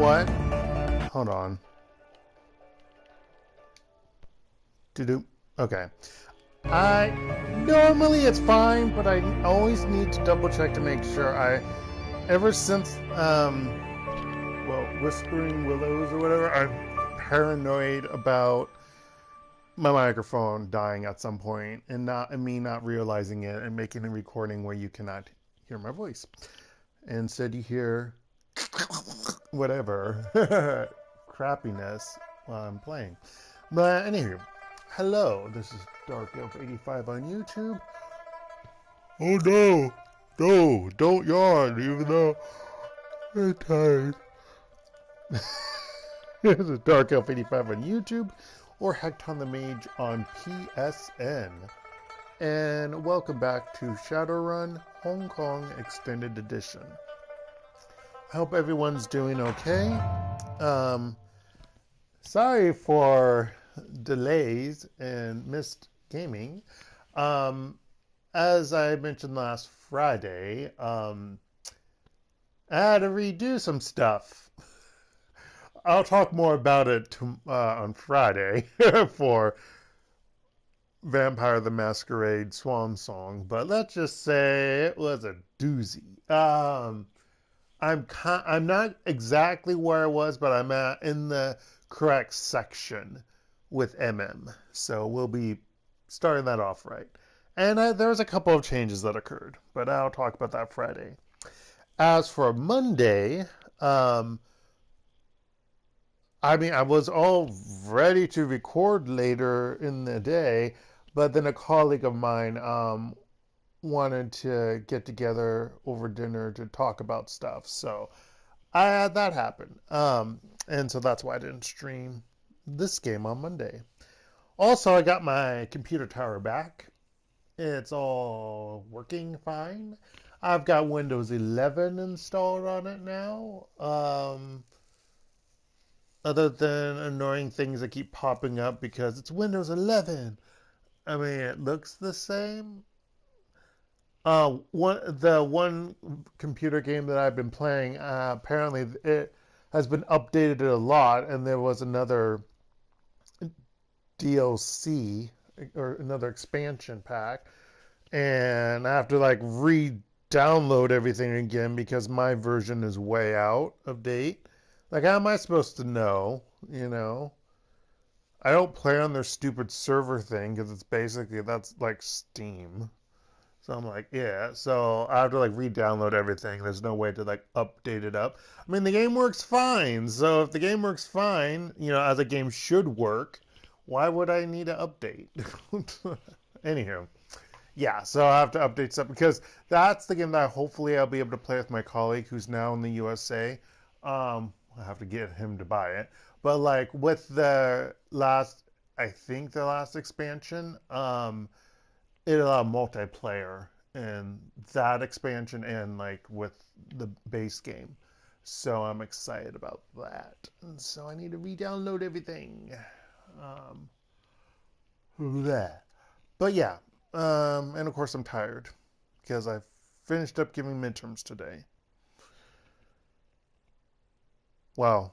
what? Hold on. Doo-doo. Okay. Normally it's fine, but I always need to double check to make sure. Ever since Whispering Willows or whatever, I'm paranoid about my microphone dying at some point and me not realizing it and making a recording where you cannot hear my voice. Instead you hear whatever crappiness while I'm playing. But anywho, hello, this is DarkElf85 on YouTube. Oh no, don't yawn, even though I'm tired. This is DarkElf85 on YouTube, or HektontheMage's on PSN. And welcome back to Shadowrun Hong Kong Extended Edition. I hope everyone's doing okay. Sorry for delays and missed gaming. As I mentioned last Friday, I had to redo some stuff. I'll talk more about it on Friday for Vampire the Masquerade Swan Song, but let's just say it was a doozy. I'm not exactly where I was, but I'm in the correct section with MM, so we'll be starting that off right. And there was a couple of changes that occurred, but I'll talk about that Friday. As for Monday, I was all ready to record later in the day, but then a colleague of mine wanted to get together over dinner to talk about stuff. So I had that happen. And so that's why I didn't stream this game on Monday. Also, I got my computer tower back. It's all working fine. I've got Windows 11 installed on it now. Other than annoying things that keep popping up because it's Windows 11. I mean, it looks the same. The one computer game that I've been playing, apparently it has been updated a lot, and there was another DLC or another expansion pack, and I have to like re-download everything again because my version is way out of date. Like, how am I supposed to know, you know? I don't play on their stupid server thing because that's like Steam. So I'm like, yeah. So I have to like re-download everything. There's no way to like update it up. I mean, the game works fine. So if the game works fine, as a game should work, why would I need to update? Anywho, yeah. So I have to update stuff because that's the game that hopefully I'll be able to play with my colleague who's now in the USA. I have to get him to buy it. But like with the last expansion, it allowed multiplayer in that expansion and like with the base game. So I'm excited about that. And so I need to re-download everything. But yeah, and of course I'm tired because I finished up giving midterms today. Well,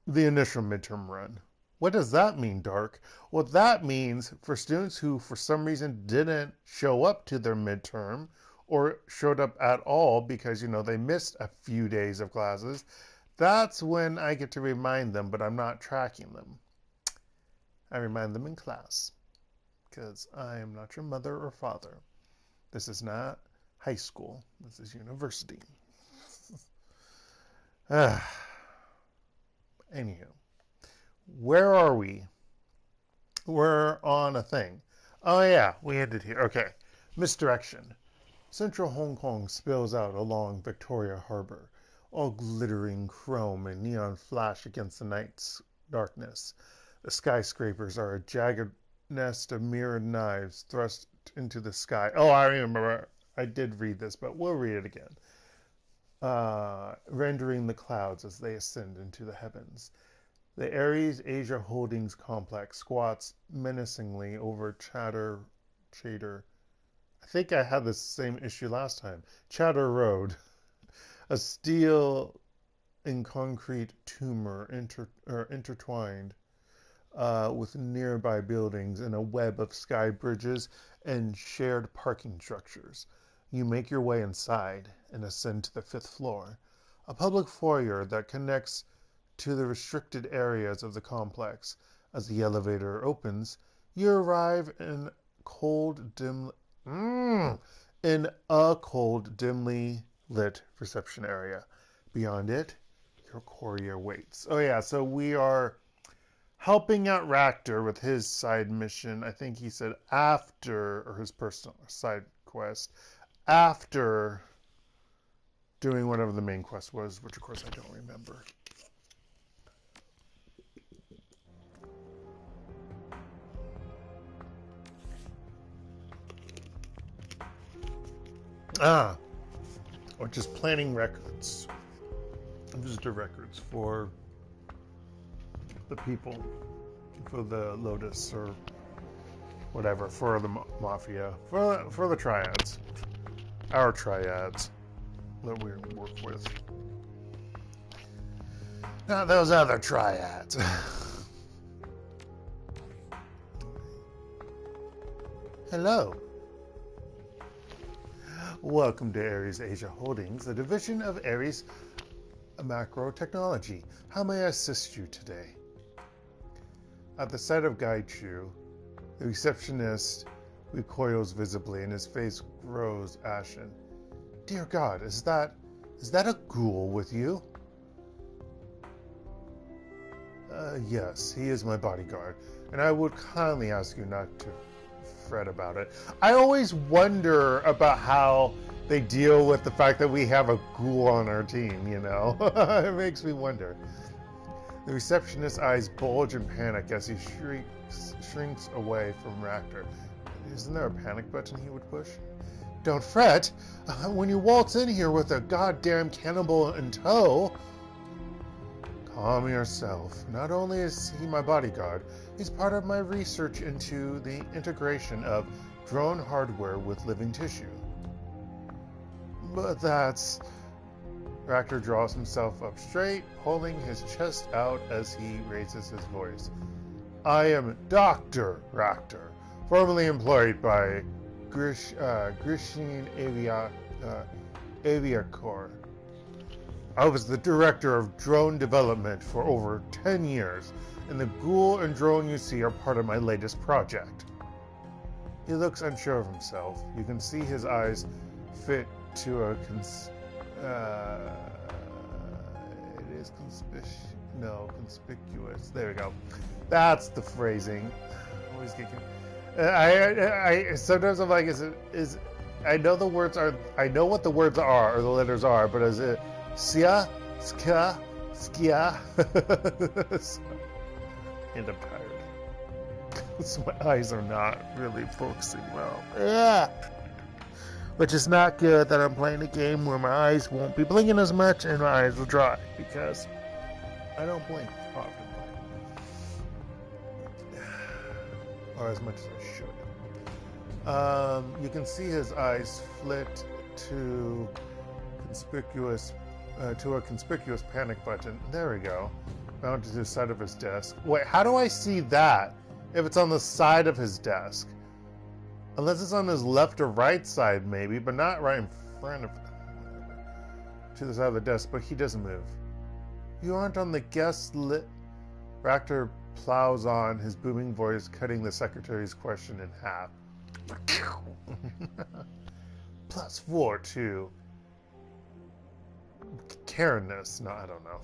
the initial midterm run. What does that mean, Dark? Well, that means for students who for some reason didn't show up to their midterm or showed up at all because, they missed a few days of classes, that's when I get to remind them, but I'm not tracking them. I remind them in class because I am not your mother or father. This is not high school. This is university. Anywho, where are we? We're on a thing. Oh yeah, we ended here. Okay. Misdirection. Central Hong Kong spills out along Victoria Harbor, all glittering chrome and neon flash against the night's darkness. The skyscrapers are a jagged nest of mirrored knives thrust into the sky. Oh, I remember. I did read this, but we'll read it again. Rendering the clouds as they ascend into the heavens. The Ares Asia Holdings complex squats menacingly over Chater. I think I had the same issue last time. Chater Road. A steel in concrete tumor intertwined with nearby buildings in a web of sky bridges and shared parking structures. You make your way inside and ascend to the 5th floor, a public foyer that connects to the restricted areas of the complex. As the elevator opens, you arrive in in a cold, dimly lit reception area. Beyond it, your courier waits. Oh yeah, so we are helping out Ractor with his side mission. I think he said after, or his personal side quest, after doing whatever the main quest was, which of course I don't remember. Or just planning records. Visitor records for the people, for the Lotus, or whatever, for the Mafia, for the Triads. Our Triads that we work with. Not those other Triads. Hello. Welcome to Ares Asia Holdings, a division of Ares Macro Technology. How may I assist you today? At the sight of Gai Chu, the receptionist recoils visibly and his face grows ashen. Dear God, is that a ghoul with you? Yes, he is my bodyguard, and I would kindly ask you not to fret about it. I always wonder about how they deal with the fact that we have a ghoul on our team, you know? It makes me wonder. The receptionist's eyes bulge in panic as he shrinks away from Ractor. Isn't there a panic button he would push? Don't fret. When you waltz in here with a goddamn cannibal in tow... Calm yourself. Not only is he my bodyguard, he's part of my research into the integration of drone hardware with living tissue. But that's... Ractor draws himself up straight, holding his chest out as he raises his voice. I am Dr. Ractor, formerly employed by Grishin Aviacorps. I was the director of drone development for over 10 years, and the ghoul and drone you see are part of my latest project. He looks unsure of himself. You can see his eyes fit to a conspicuous. There we go. That's the phrasing. Always get. I sometimes I'm like, is I know the words are. I know what the words are or the letters are, but is it sia, ska, skia? And I'm tired. So my eyes are not really focusing well. Yeah. Which is not good that I'm playing a game where my eyes won't be blinking as much and my eyes will dry because I don't blink often. Or as much as I should. You can see his eyes flit to a conspicuous panic button. There we go. Mounted to the side of his desk. Wait, how do I see that if it's on the side of his desk? Unless it's on his left or right side, maybe, but not right in front of him. To the side of the desk, but he doesn't move. You aren't on the guest list. Ractor plows on, his booming voice cutting the secretary's question in half. +4 to Karenness. No, I don't know.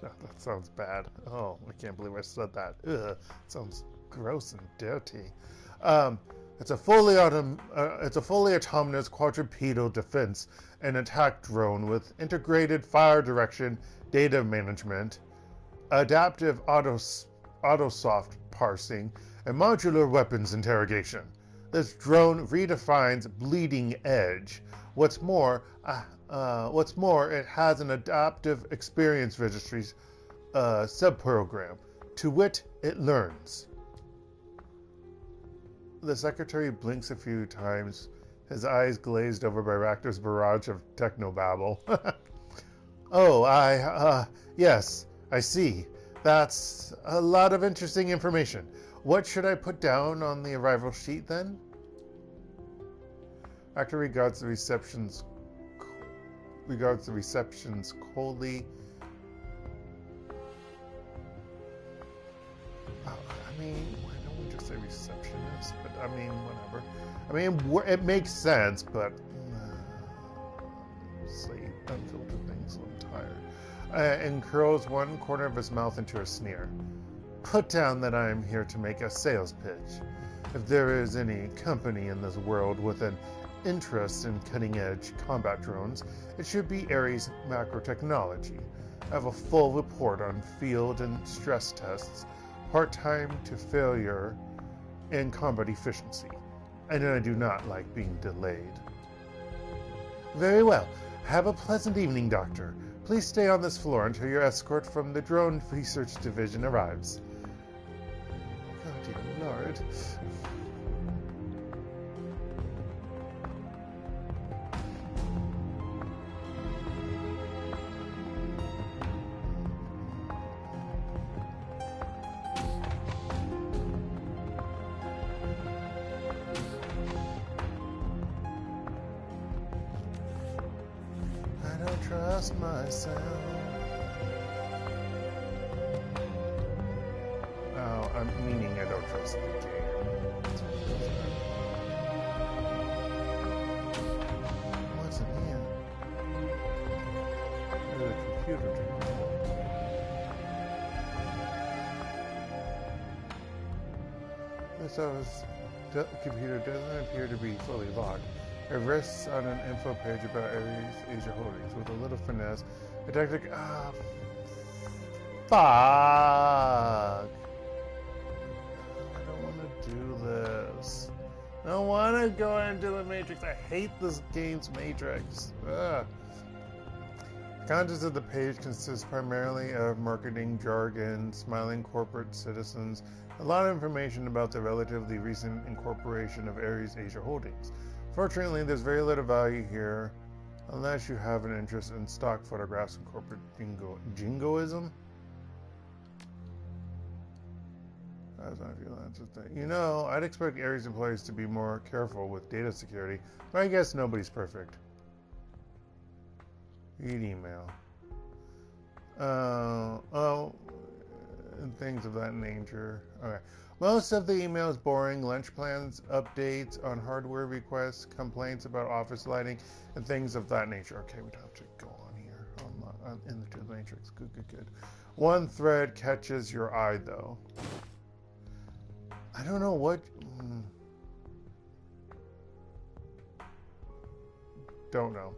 That sounds bad. Oh, I can't believe I said that. Ugh, it sounds gross and dirty. It's a fully autonomous quadrupedal defense and attack drone with integrated fire direction, data management, adaptive autosoft parsing, and modular weapons interrogation. This drone redefines bleeding edge. What's more, it has an adaptive experience registry subprogram. To wit, it learns. The secretary blinks a few times, his eyes glazed over by Ractor's barrage of technobabble. Oh, yes, I see. That's a lot of interesting information. What should I put down on the arrival sheet then? Actor regards the receptions coldly. I mean, why don't we just say receptionist? But I mean, whatever. I mean, it makes sense, but sleep, unfiltered things. I'm tired. And curls one corner of his mouth into a sneer. Put down that I am here to make a sales pitch. If there is any company in this world with an interest in cutting-edge combat drones, it should be Ares Macro Technology. I have a full report on field and stress tests, part-time to failure, and combat efficiency. And I do not like being delayed. Very well. Have a pleasant evening, Doctor. Please stay on this floor until your escort from the Drone Research Division arrives. God, dear Lord. I don't trust myself. Oh, I'm meaning I don't trust the game. What's in here? There's a computer terminal. This computer doesn't appear to be fully locked. It rests on an info page about Ares Asia Holdings with a little finesse. Fuck! I don't want to do this. I don't want to go into the Matrix. I hate this game's Matrix. Ugh. The contents of the page consists primarily of marketing jargon, smiling corporate citizens, a lot of information about the relatively recent incorporation of Ares Asia Holdings. Fortunately, there's very little value here, unless you have an interest in stock photographs and corporate jingoism. You know, I'd expect Ares employees to be more careful with data security, but I guess nobody's perfect. Read email. And things of that nature. Okay. Most of the email is boring. Lunch plans, updates on hardware requests, complaints about office lighting, and things of that nature. Okay, we don't have to go on here into the Matrix. Good. One thread catches your eye, though. I don't know what. Don't know.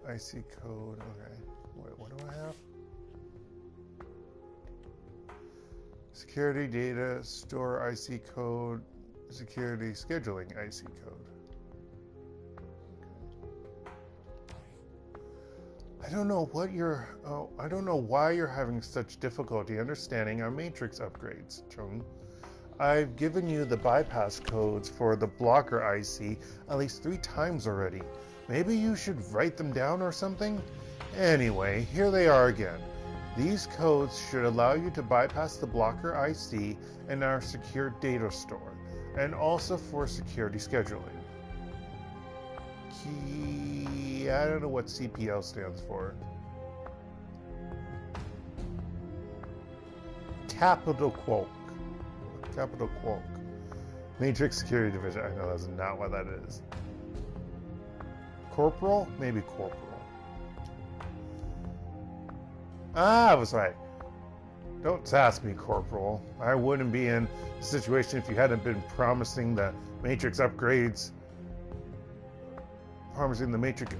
IC code. Okay. Wait, what do I have? Security data, store IC code, security scheduling IC code. Okay. I don't know why you're having such difficulty understanding our matrix upgrades, Chung. I've given you the bypass codes for the blocker IC at least 3 times already. Maybe you should write them down or something? Anyway, here they are again. These codes should allow you to bypass the blocker IC in our secure data store, and also for security scheduling. I don't know what CPL stands for. Capital Quark. Matrix Security Division. I know that's not what that is. Corporal? Maybe corporal. I was right. Don't sass me, Corporal. I wouldn't be in a situation if you hadn't been promising the Matrix upgrades. Promising the Matrix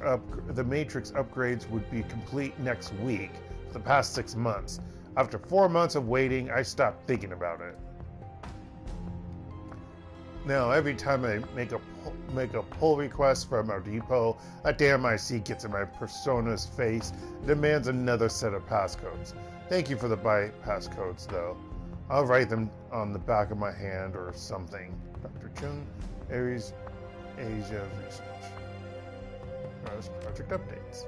upgrades would be complete next week for the past 6 months. After 4 months of waiting, I stopped thinking about it. Now, every time I make a pull request from our depot, a damn IC gets in my persona's face and demands another set of passcodes. Thank you for the bypass codes, though. I'll write them on the back of my hand or something. Dr. Chung, Ares Asia Research. Project updates.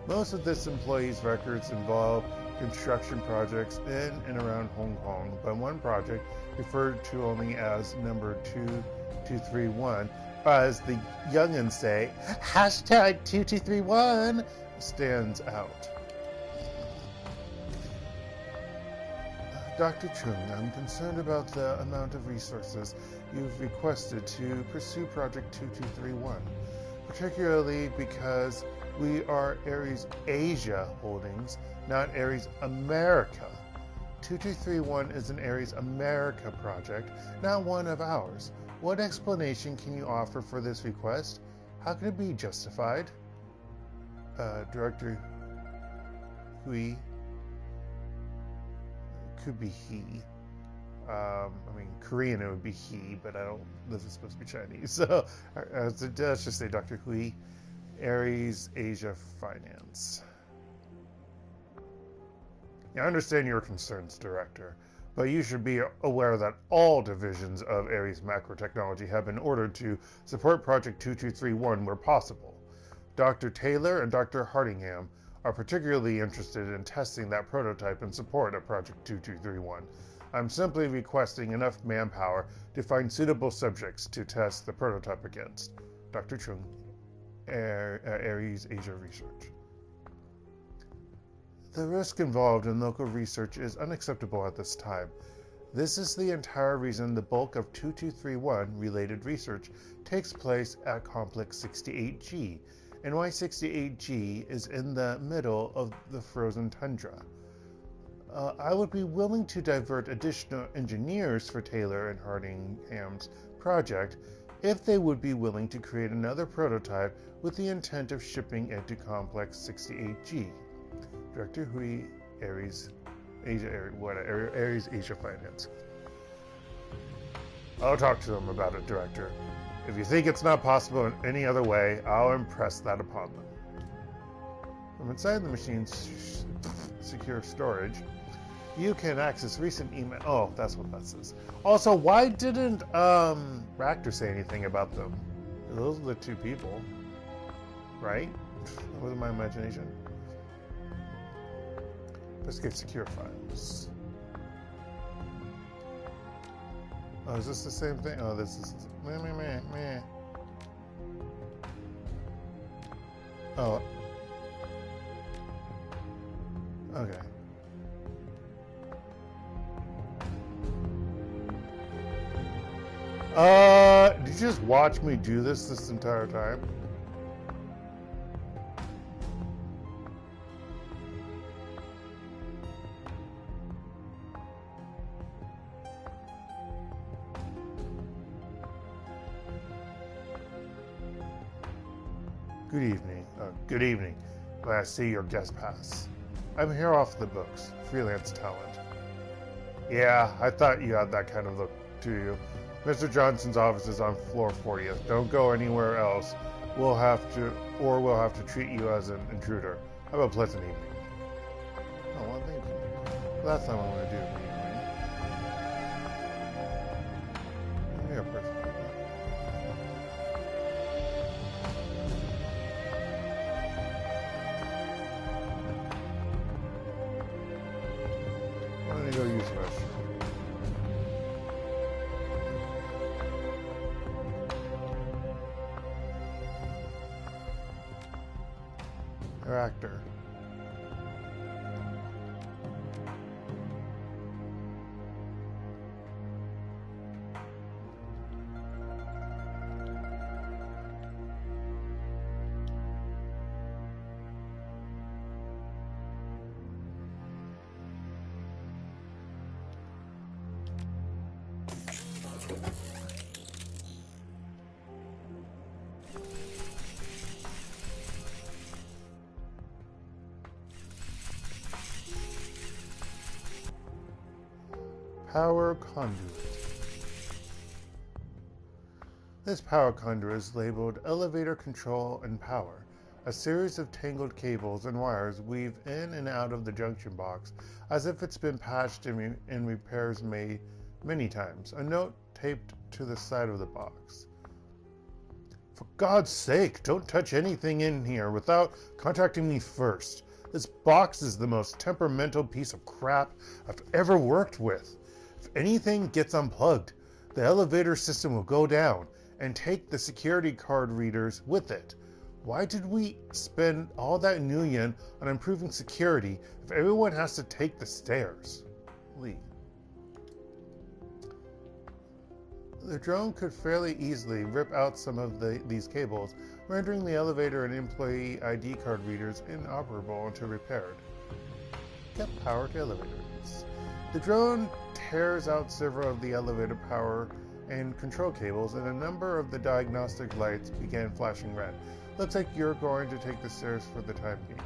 Most of this employee's records involve construction projects in and around Hong Kong, but one project, referred to only as number 2231, or as the youngins say, hashtag 2231, stands out. Dr. Chung, I'm concerned about the amount of resources you've requested to pursue Project 2231, particularly because we are Ares Asia Holdings, not Ares America. 2231 is an Ares America project, not one of ours. What explanation can you offer for this request? How can it be justified? Director Hui. Could be he. I mean, Korean it would be he, but I don't. This is supposed to be Chinese, so let's just say Dr. Hui, Ares Asia Finance. I understand your concerns, Director, but you should be aware that all divisions of Ares Macro Technology have been ordered to support Project 2231 where possible. Dr. Taylor and Dr. Hardingham are particularly interested in testing that prototype in support of Project 2231. I'm simply requesting enough manpower to find suitable subjects to test the prototype against. Dr. Chung, Ares Asia Research. The risk involved in local research is unacceptable at this time. This is the entire reason the bulk of 2231 related research takes place at Complex 68G, and why 68G is in the middle of the frozen tundra. I would be willing to divert additional engineers for Taylor and Hardingham's project if they would be willing to create another prototype with the intent of shipping it to Complex 68G. Director Hui, Ares Asia Finance. I'll talk to them about it, Director. If you think it's not possible in any other way, I'll impress that upon them. From inside the machine's secure storage, you can access recent email. Oh, that's what that says. Also, why didn't Ractor say anything about them? Those are the two people, right? That wasn't my imagination. Investigate secure files. Oh, is this the same thing? Oh, this is meh. Oh. Okay. Did you just watch me do this entire time? Good evening. Good evening. Glad to see your guest pass. I'm here off the books. Freelance talent. Yeah, I thought you had that kind of look to you. Mr. Johnson's office is on floor 40th. Don't go anywhere else. We'll have to treat you as an intruder. Have a pleasant evening. Oh, well, thank you. Well, that's not what I'm going to do. Yeah, person. Why don't you go use the restroom? Actor. Power conduit. This power conduit is labeled elevator control and power. A series of tangled cables and wires weave in and out of the junction box as if it's been patched and repairs made many times. A note taped to the side of the box. For God's sake, don't touch anything in here without contacting me first. This box is the most temperamental piece of crap I've ever worked with. If anything gets unplugged, the elevator system will go down and take the security card readers with it. Why did we spend all that million on improving security if everyone has to take the stairs? Lee. The drone could fairly easily rip out some of these cables, rendering the elevator and employee ID card readers inoperable until repaired. Get power to elevators. The drone tears out several of the elevator power and control cables, and a number of the diagnostic lights began flashing red. Looks like you're going to take the stairs for the time being.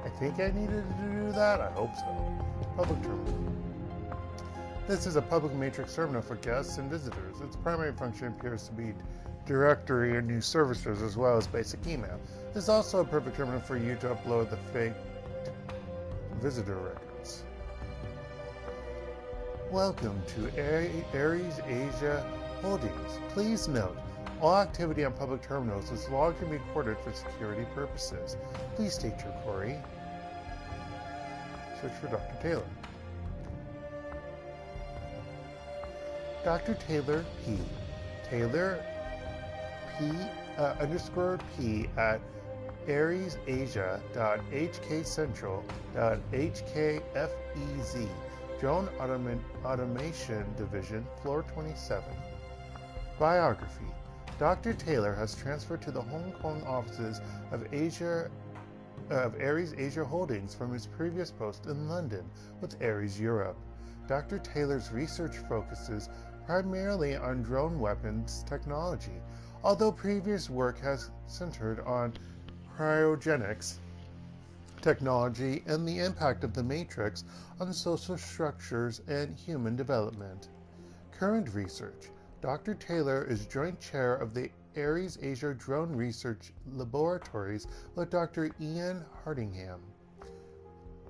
I think I needed to do that? I hope so. Public terminal. This is a public matrix terminal for guests and visitors. Its primary function appears to be directory and new services as well as basic email. This is also a perfect terminal for you to upload the fake visitor records. Welcome to Aries Asia Holdings. Please note, all activity on public terminals is logged and recorded for security purposes. Please state your query. Search for Dr. Taylor. Dr. Taylor P. Taylor P _P at AriesAsia.hkcentral.hkfez Drone Automation Division, Floor 27. Biography. Dr. Taylor has transferred to the Hong Kong offices of Aries Asia Holdings from his previous post in London with Aries Europe. Dr. Taylor's research focuses primarily on drone weapons technology, although previous work has centered on cryogenics technology and the impact of the Matrix on social structures and human development. Current research. Dr. Taylor is joint chair of the Aries Asia Drone Research Laboratories with Dr. Ian Hardingham.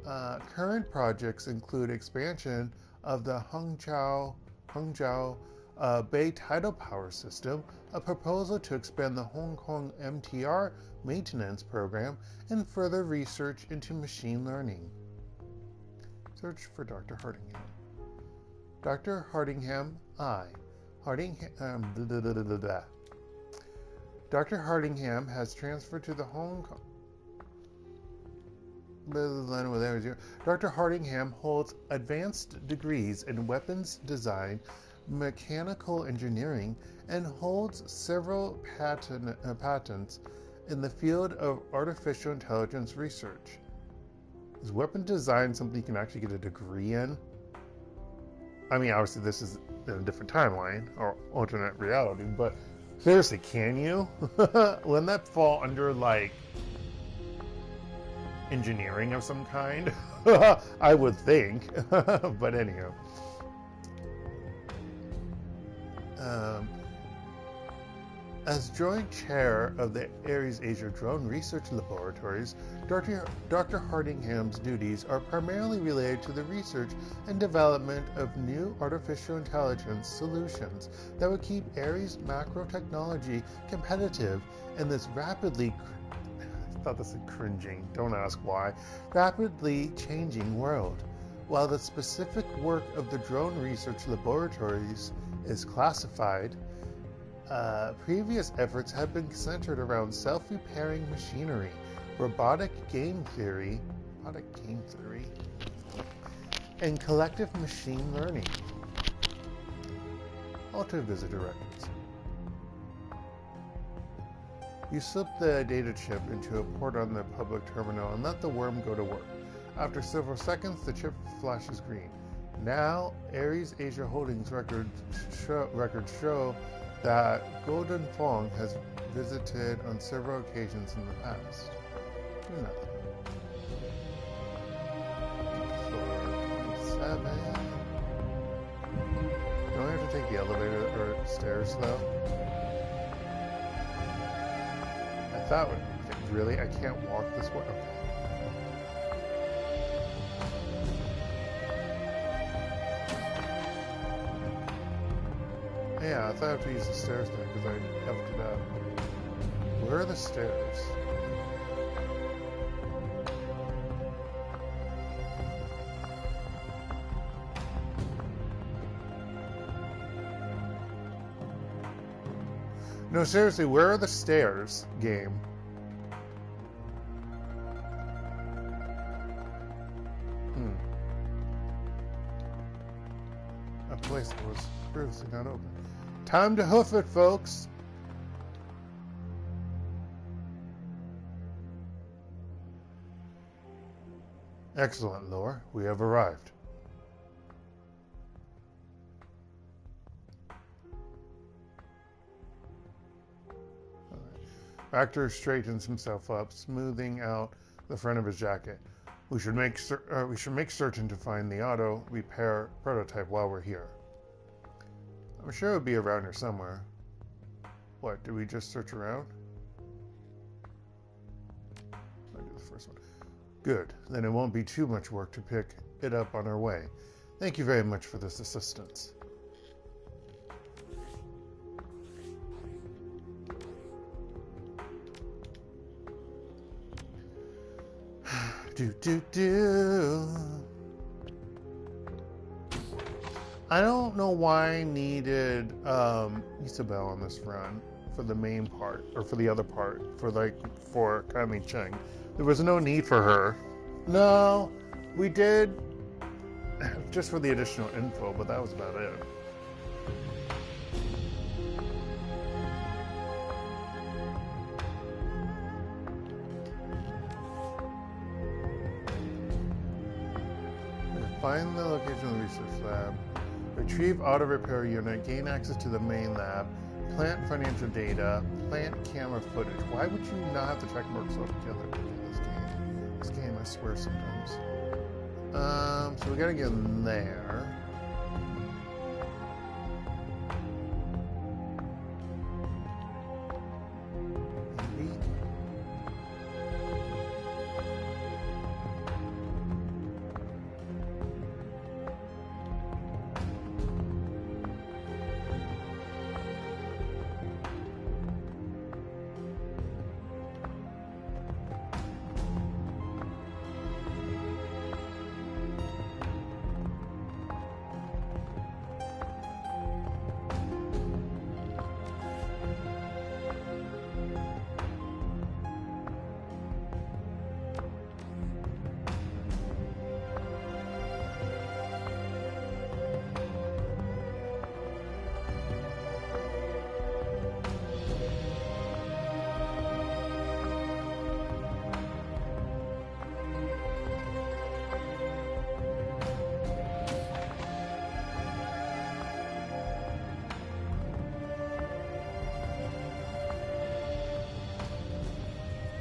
Current projects include expansion of the Hangzhou Bay Tidal Power System, a proposal to expand the Hong Kong MTR maintenance program, and further research into machine learning. Search for Dr. Hardingham. Dr. Hardingham I. Dr. Hardingham has transferred to the Hong Kong. Dr. Hardingham holds advanced degrees in weapons design, mechanical engineering, and holds several patents in the field of artificial intelligence research. Is weapon design something you can actually get a degree in? I mean, obviously this is in a different timeline or alternate reality, but seriously, can you? Wouldn't that fall under, like, engineering of some kind? I would think. But anyhow. As joint chair of the Aries Asia Drone Research Laboratories, Dr. Hardingham's duties are primarily related to the research and development of new artificial intelligence solutions that would keep Aries macro technology competitive in this rapidly changing world. While the specific work of the Drone Research Laboratories is classified, previous efforts have been centered around self-repairing machinery, robotic game theory, and collective machine learning. Alter visitor records. You slip the data chip into a port on the public terminal and let the worm go to work. After several seconds, the chip flashes green. Now, Ares Asia Holdings records show that Golden Fong has visited on several occasions in the past. Do nothing. Floor 27. Don't we have to take the elevator or stairs though? I thought, really? I can't walk this way? Okay. Yeah, I thought I have to use the stairs there because I effed it up. Where are the stairs? No, seriously, where are the stairs, game? A place that was previously not open. Time to hoof it, folks! Excellent, Lore. We have arrived. Actor straightens himself up, smoothing out the front of his jacket. We should make certain to find the auto repair prototype while we're here. I'm sure it would be around here somewhere. What, do we just search around? I'll do the first one. Good, then it won't be too much work to pick it up on our way. Thank you very much for this assistance. Do. I don't know why I needed Isabel on this run for the main part, or for the other part, for Kami Cheng. There was no need for her. No, we did just for the additional info, but that was about it. Find the location of the research lab. Retrieve auto repair unit. Gain access to the main lab. Plant financial data. Plant camera footage. Why would you not have to track more stuff together in this game? This game, I swear sometimes. So we gotta get in there.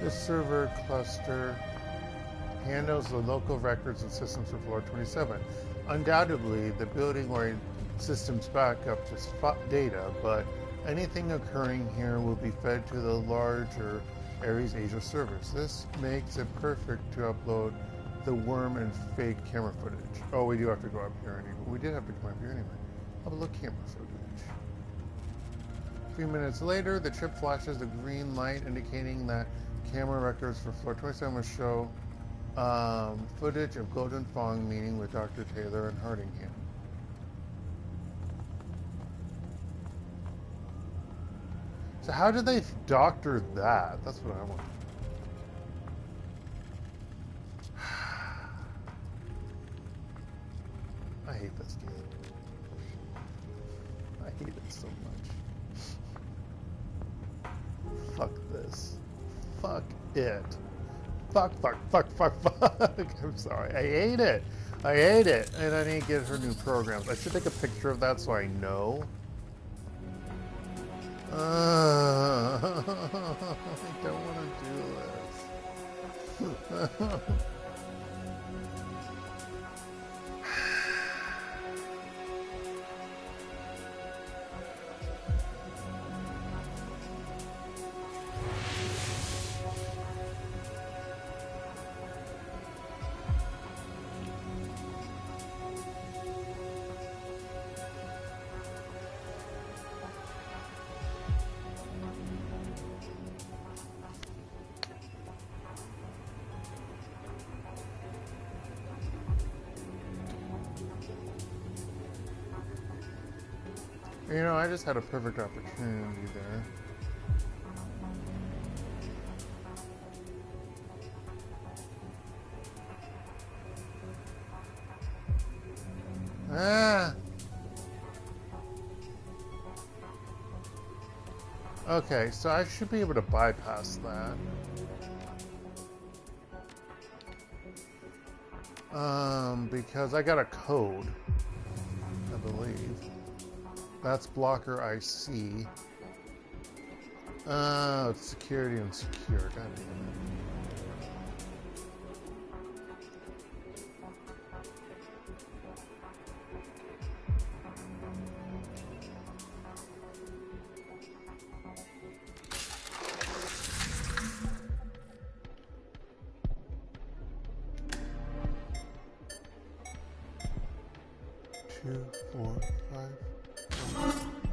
This server cluster handles the local records and systems for floor 27. Undoubtedly, the building where systems back up just data, but anything occurring here will be fed to the larger Ares Asia servers. This makes it perfect to upload the worm and fake camera footage. Oh, we do have to go up here anyway. We did have to come up here anyway. Upload camera footage. A few minutes later, the chip flashes a green light indicating that camera records for floor 27 will show footage of Golden Fong meeting with Dr. Taylor and Hardingham. So how did they doctor that? That's what I want. I hate this game. I hate it so much. Fuck this. fuck it. Fuck. I'm sorry. I hate it. And I need to get her new programs. I should take a picture of that so I know. I don't want to do this. You know, I just had a perfect opportunity there. Ah! Okay, so I should be able to bypass that. Because I got a code, I believe. That's blocker IC. It's security and secure. God damn it. Two, 4, 5.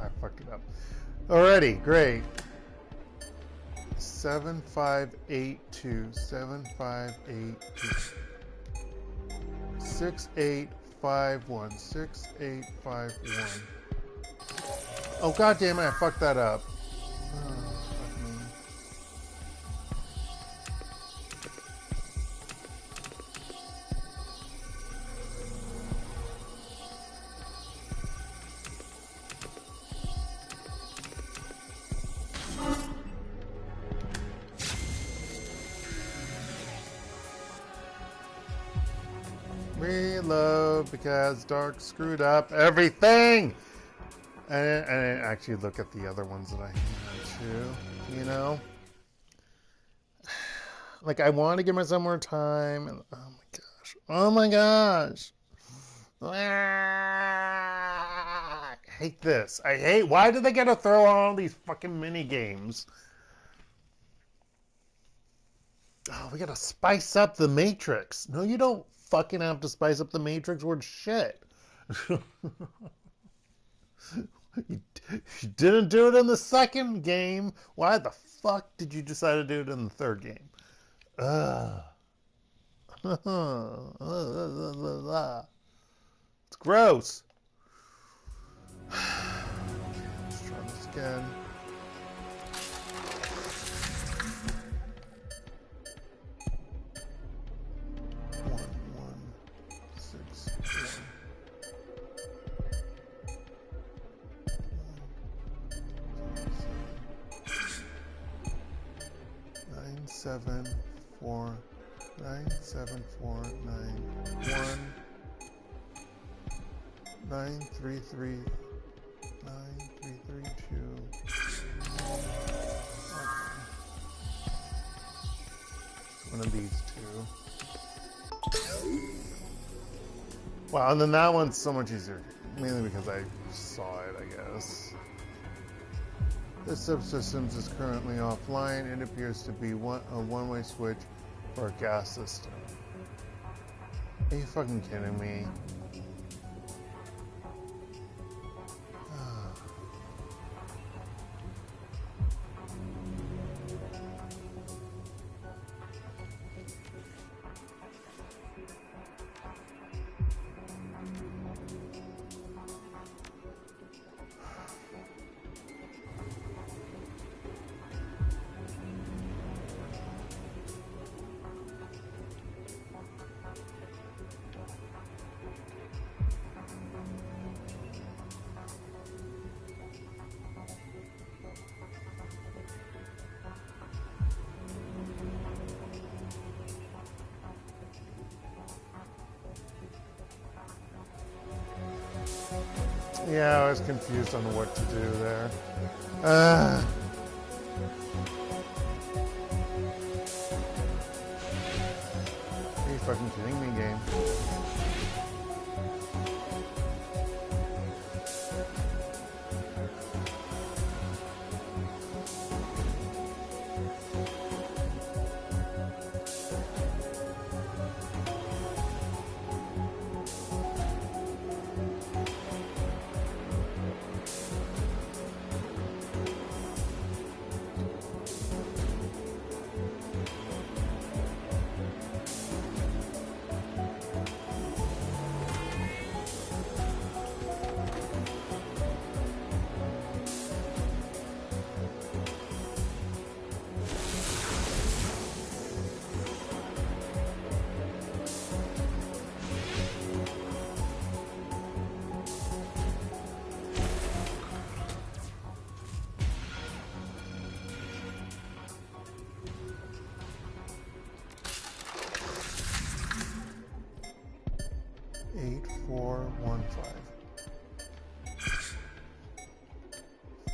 I fucked it up. Alrighty, great. 7582. 7582. 6851. 6851. Oh god damn it, I fucked that up. Oh, fuck me. Reload because Dark screwed up everything. I didn't actually look at the other ones that I had too, you know? Like, I want to give myself more time, and oh my gosh. I hate this. Why did they get to throw all these fucking mini games? Oh, we gotta spice up the Matrix. No, you don't fucking have to spice up the Matrix word shit. You didn't do it in the second game. Why the fuck did you decide to do it in the third game? It's gross. Let's try this again. Seven, 4, 9, 7, 4, 9, 1, 9, 3, 3, 9, 3, 3, 2. Okay. One of these two. Wow, and then that one's so much easier, mainly because I saw it, I guess. This subsystem is currently offline. It appears to be a one-way switch for a gas system. Are you fucking kidding me? Yeah, I was confused on what to do there. Are you fucking kidding me, game?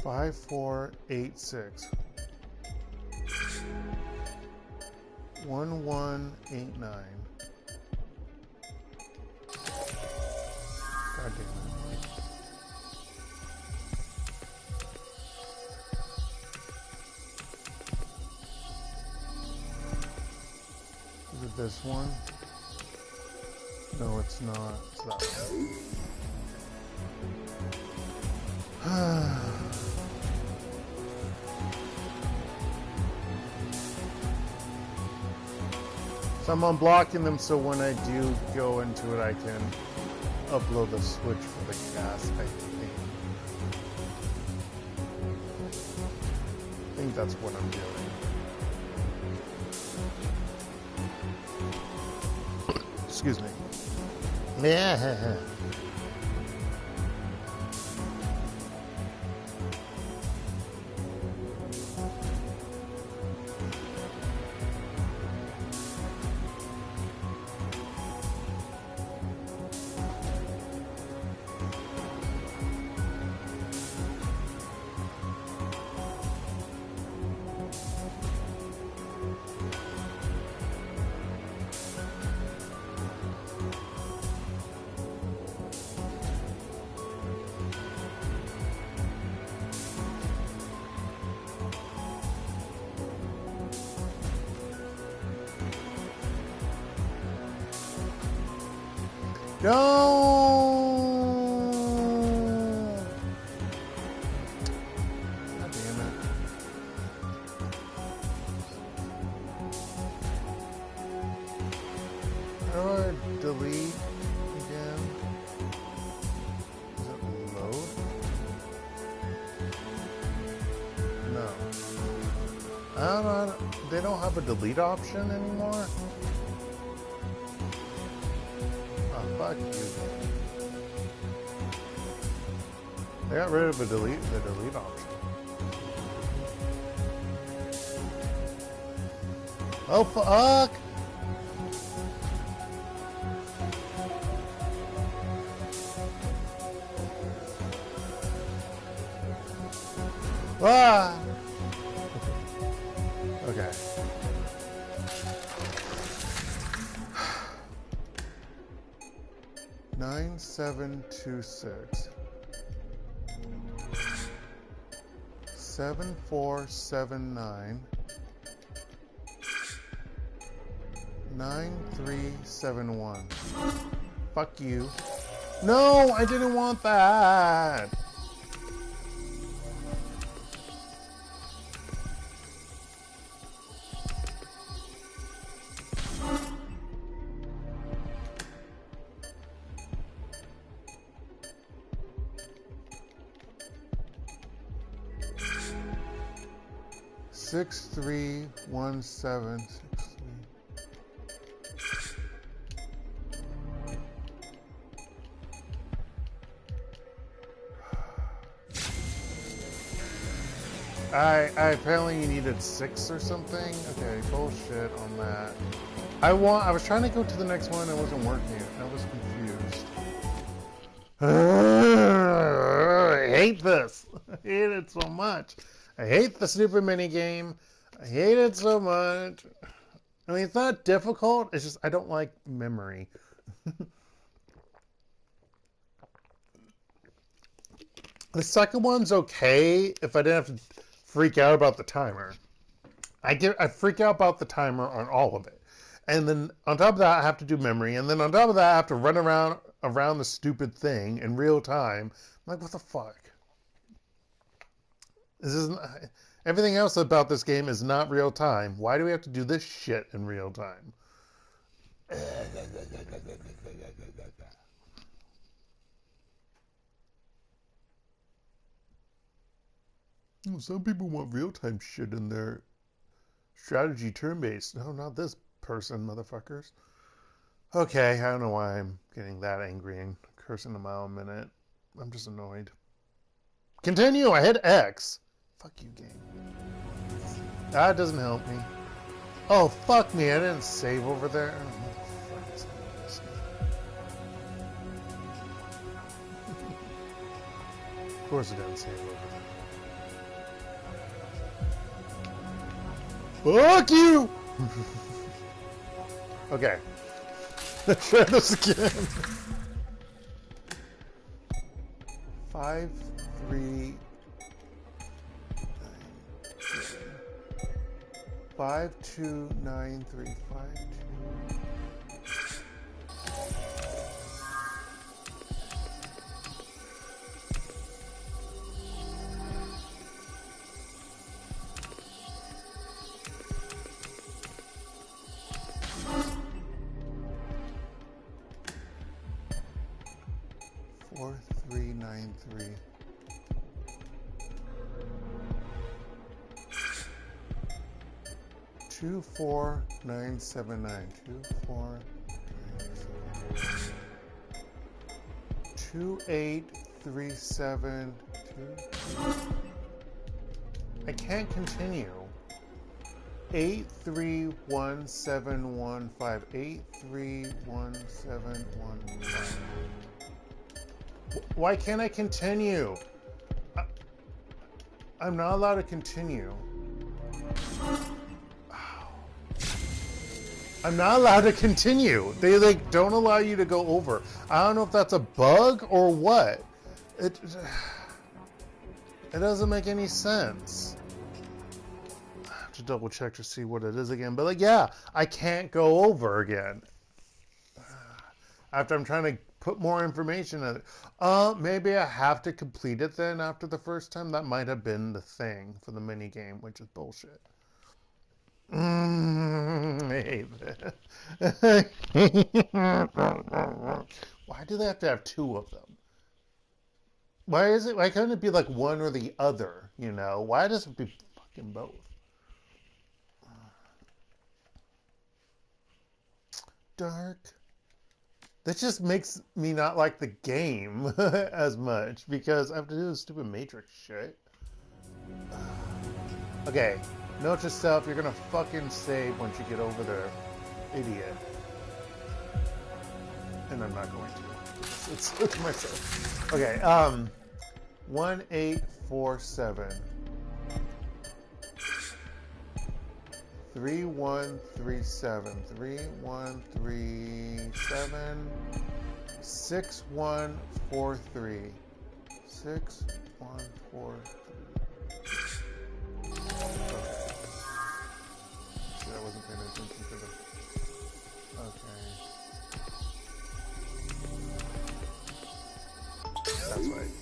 Five, 4, 8, 6. 1, 1, 8, 9. God damn it. Is it this one? No, it's not. It's that one. So I'm unblocking them so when I do go into it, I can upload the switch for the cast, I think that's what I'm doing. Excuse me. Yeah. No! God damn it. How do I delete again? Does it load? No. I don't know. They don't have a delete option anymore? Fuck you. They got rid of the delete option. Oh fuck! Ah! Okay. Nine, 7, 2, 6. 7, 4, 7, 9. 9, 3, 7, 1. Fuck you. No, I didn't want that. Six, 3, 1, 7, 6, 3. I apparently you needed 6 or something. Okay, bullshit on that. I was trying to go to the next one and it wasn't working. I was confused. hate this. I hate it so much. I hate the stupid mini game. I hate it so much. I mean, it's not difficult. It's just I don't like memory. The second one's okay if I didn't have to freak out about the timer. I freak out about the timer on all of it. And then on top of that, I have to do memory. And then on top of that, I have to run around the stupid thing in real time. I'm like, what the fuck? This isn't... Everything else about this game is not real time. Why do we have to do this shit in real time? Some people want real-time shit in their strategy turn-based. No, not this person, motherfuckers. Okay, I don't know why I'm getting that angry and cursing a mile a minute. I'm just annoyed. Continue! I hit X! Fuck you, game. That doesn't help me. Oh, fuck me, I didn't save over there. Of course I didn't save over there. Fuck you! Okay. Let's try this again. 5, 3, 5, 2, 9, 3, 5, 2. 4, 3, 9, 3. 2, 4, 9, 7, 9. 2, 4, 9, 7, 2, 8, 3, 7, 2. I can't continue. 8, 3, 1, 7, 1, 5. 8, 3, 1, 7, 1, 5. Why can't I continue? I'm not allowed to continue. I'm not allowed to continue. They like don't allow you to go over. I don't know if that's a bug or what. It doesn't make any sense. I have to double check to see what it is again. But like, yeah, I can't go over again. After I'm trying to put more information in it. Maybe I have to complete it then after the first time. That might have been the thing for the mini game, which is bullshit. I hate this. Why do they have to have two of them? Why can't it be like one or the other, you know? Why does it be fucking both? Dark. That just makes me not like the game as much because I have to do this stupid Matrix shit. Okay, note to self, you're gonna fucking save once you get over there, idiot. And I'm not going to. It's myself. Okay, 1847. 3137. 3137. 6143. 6143. See, I wasn't paying attention to the... Okay. That's right.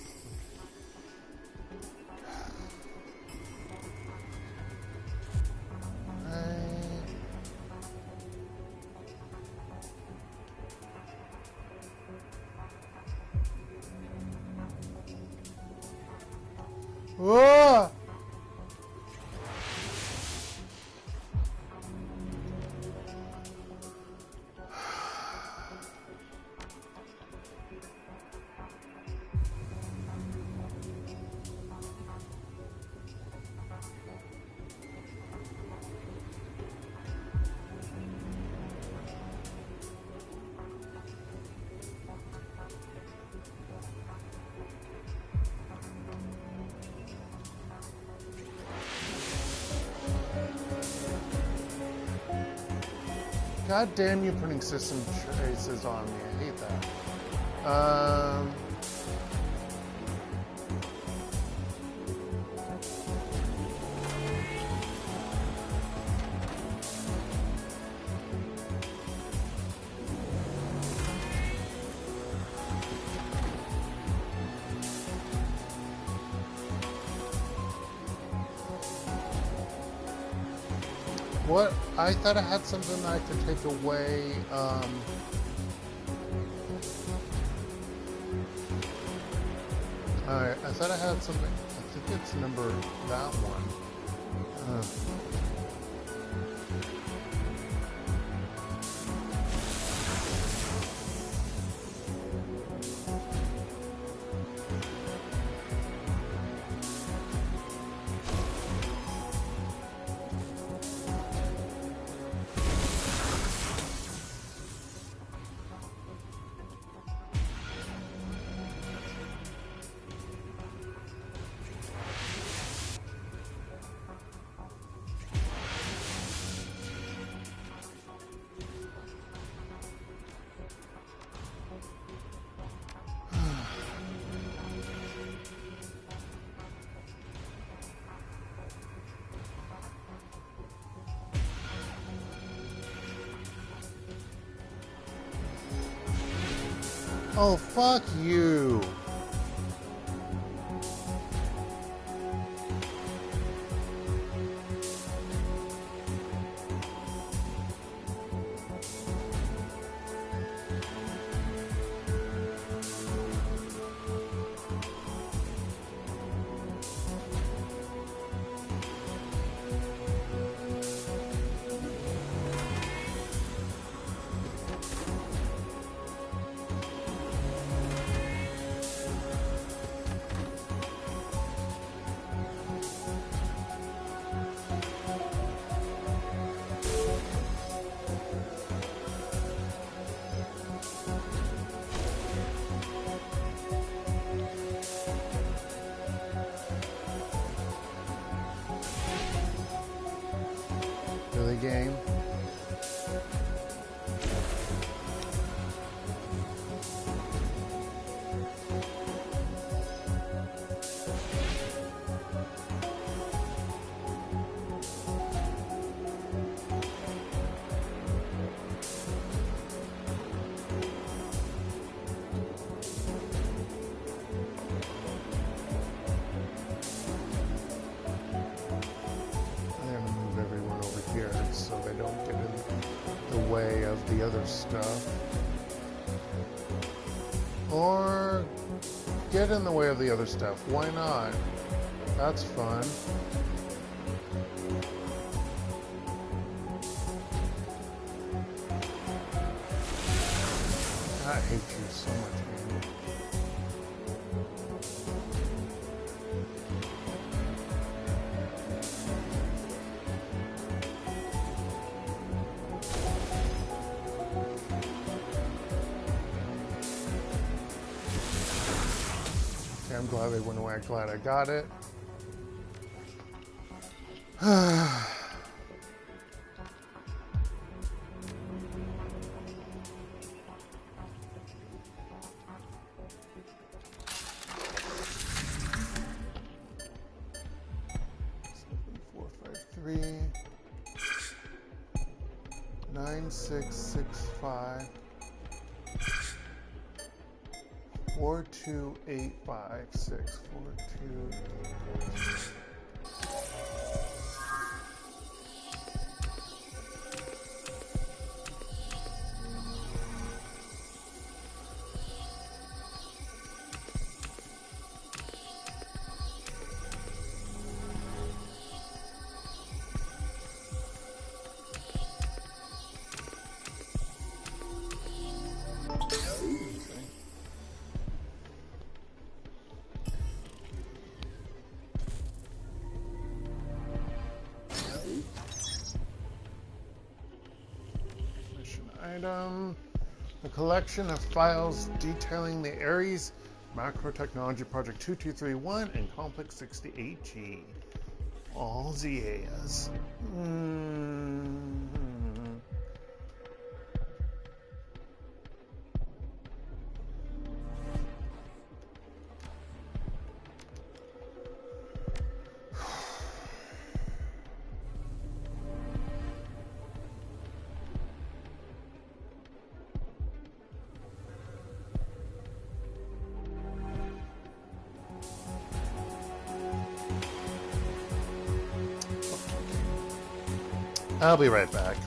God damn you putting system traces on me. I hate that. What? I thought I had something that I could take away. Alright, I thought I had something. I think it's number that one. Oh, fuck you. Really, game? So they don't get in the way of the other stuff. Or get in the way of the other stuff. Why not? That's fun. I hate you so much, man. I'm glad they went away. I'm glad I got it. Four, 5, 3, 9, 6, 6, 5. 4, 2, 8, 5, 6, 4, 2, 8. Item, a collection of files detailing the Ares Macro Technology Project 2231 and Complex 68G. All ZAs. I'll be right back.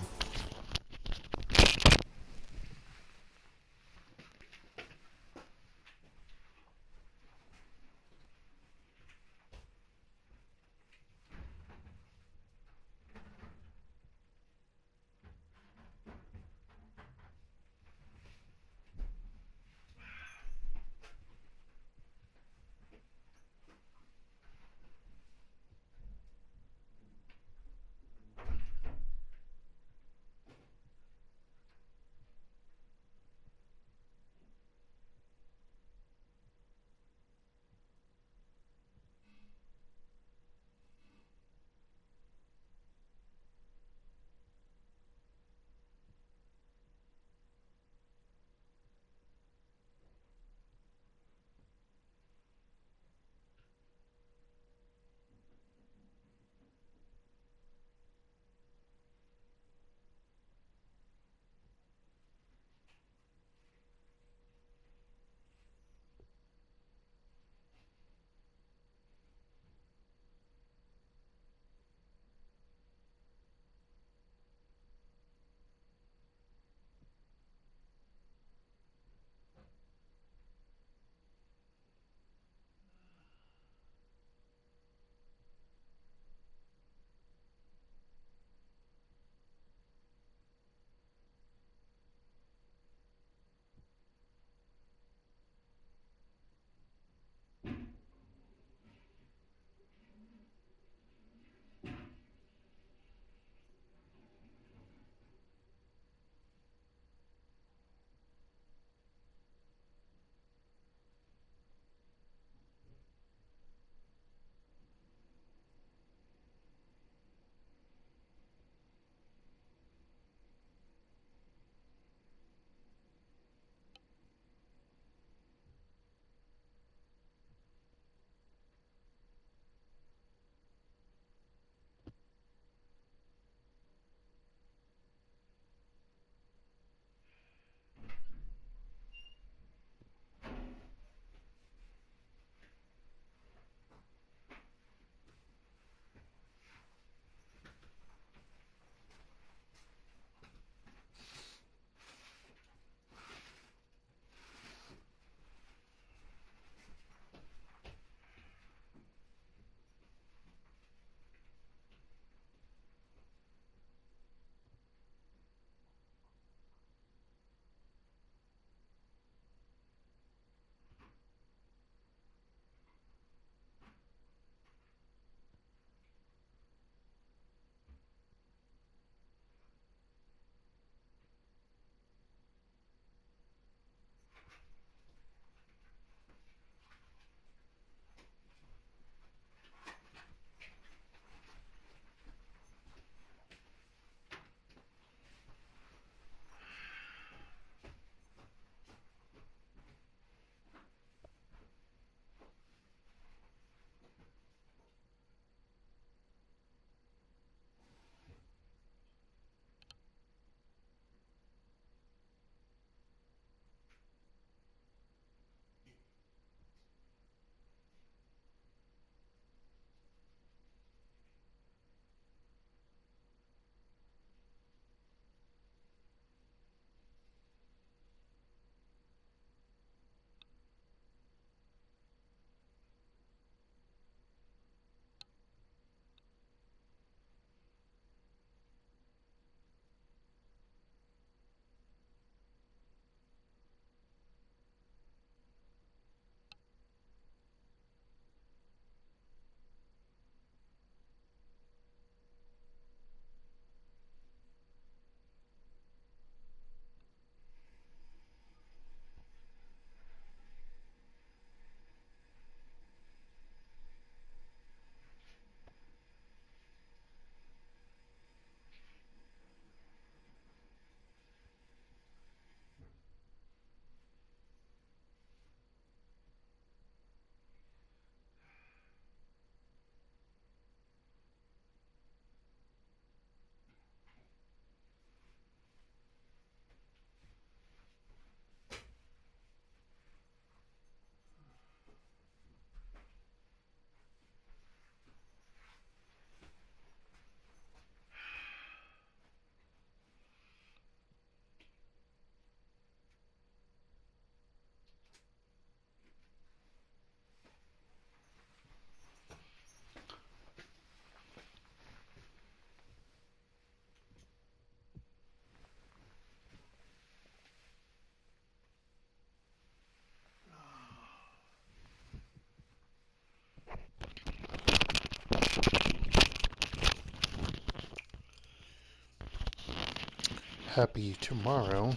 happy tomorrow,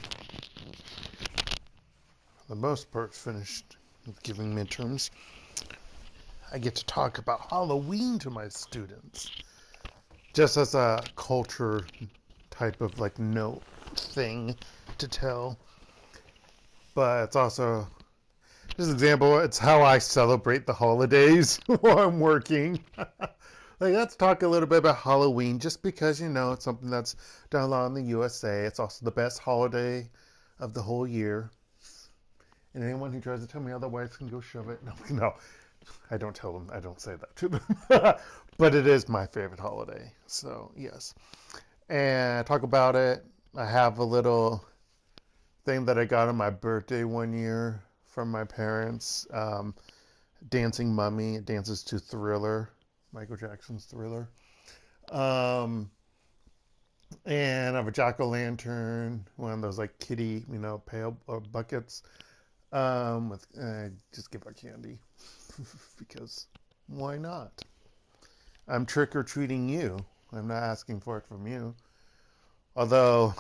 for the most part, finished with giving midterms. I get to talk about Halloween to my students, just as a culture type of like note thing to tell. But it's also just an example. It's how I celebrate the holidays while I'm working. Like, let's talk a little bit about Halloween, just because, you know, it's something that's done a lot in the USA. It's also the best holiday of the whole year. And anyone who tries to tell me otherwise can go shove it. No, I don't tell them. I don't say that to them. But it is my favorite holiday. So, yes. And talk about it. I have a little thing that I got on my birthday one year from my parents. Dancing Mummy. It dances to Thriller. Michael Jackson's Thriller. And I have a jack-o'-lantern, one of those like kitty, you know, pail or buckets. With just give out candy because why not? I'm trick-or-treating you. I'm not asking for it from you. Although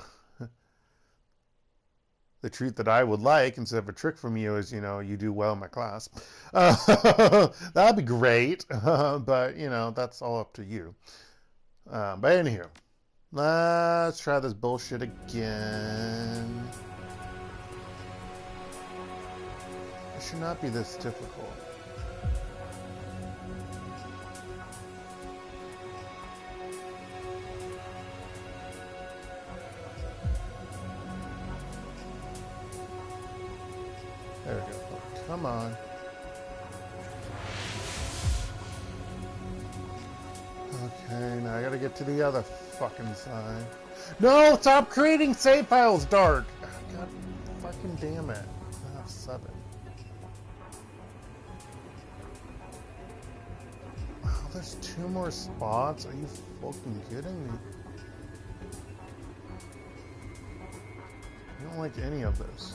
the treat that I would like instead of a trick from you is, you know, you do well in my class. That'd be great. But, you know, that's all up to you. But anywho, let's try this bullshit again. It should not be this difficult. There we go. Come on. Okay, now I gotta get to the other fucking side. No! Stop creating save files, Dark! God fucking damn it. I have 7. Oh, there's 2 more spots? Are you fucking kidding me? I don't like any of this.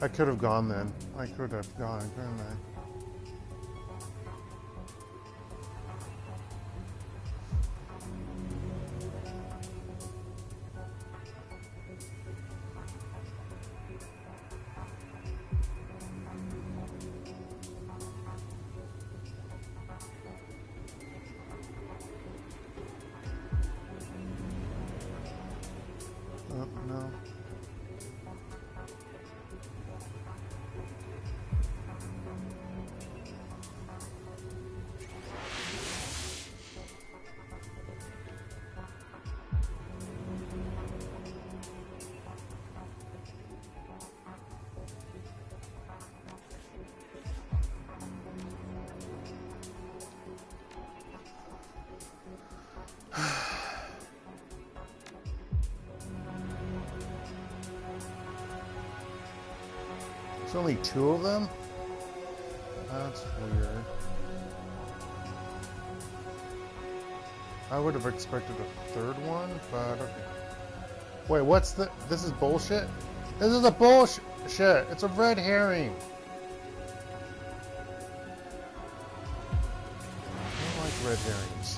I could have gone then. I could have gone, couldn't I? Oh, no. There's only 2 of them? That's weird. I would have expected a 3rd one, but okay. Wait, what's the... This is bullshit? This is a bullshit! It's a red herring! I don't like red herrings.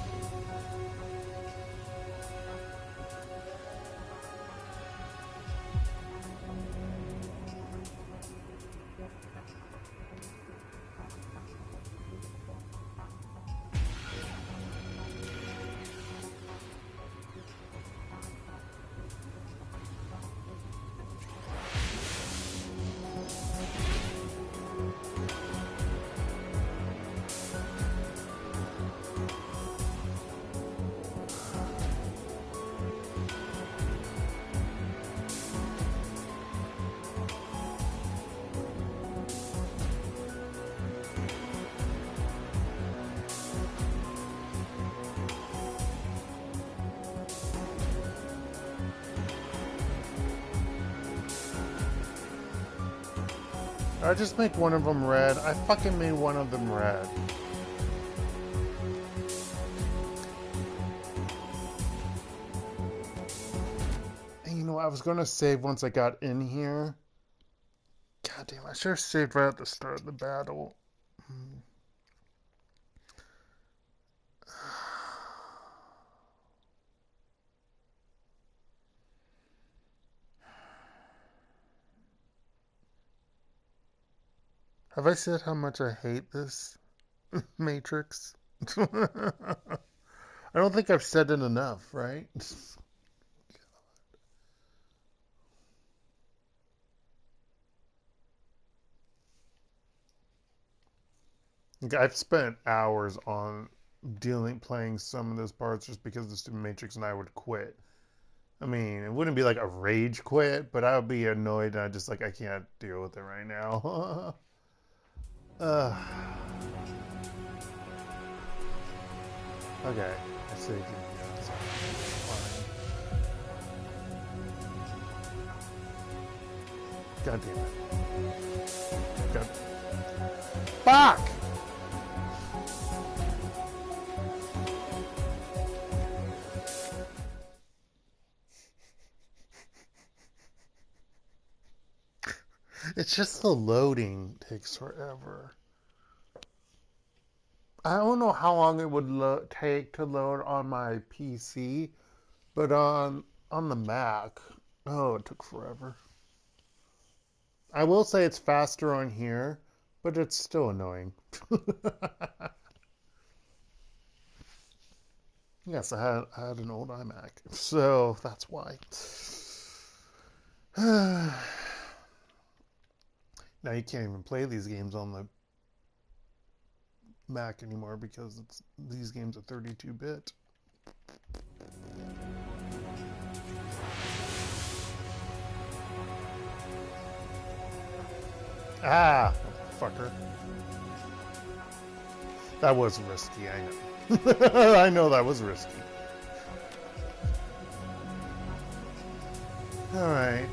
I just make one of them red. I fucking made one of them red. And you know, I was gonna save once I got in here. God damn, I should have saved right at the start of the battle. Have I said how much I hate this Matrix? I don't think I've said it enough, right? I've spent hours on playing some of those parts just because the stupid Matrix and I would quit. I mean, it wouldn't be like a rage quit, but I would be annoyed and I just like I can't deal with it right now. uh, okay, I saved you. That's fine. God damn it. God. Fuck! It's just the loading takes forever. I don't know how long it would take to load on my PC, but on the Mac, oh, it took forever. I will say it's faster on here, but it's still annoying. Yes, I had an old iMac, so that's why. Now you can't even play these games on the Mac anymore because these games are 32-bit. Ah, fucker. That was risky, I know. I know that was risky. Alright.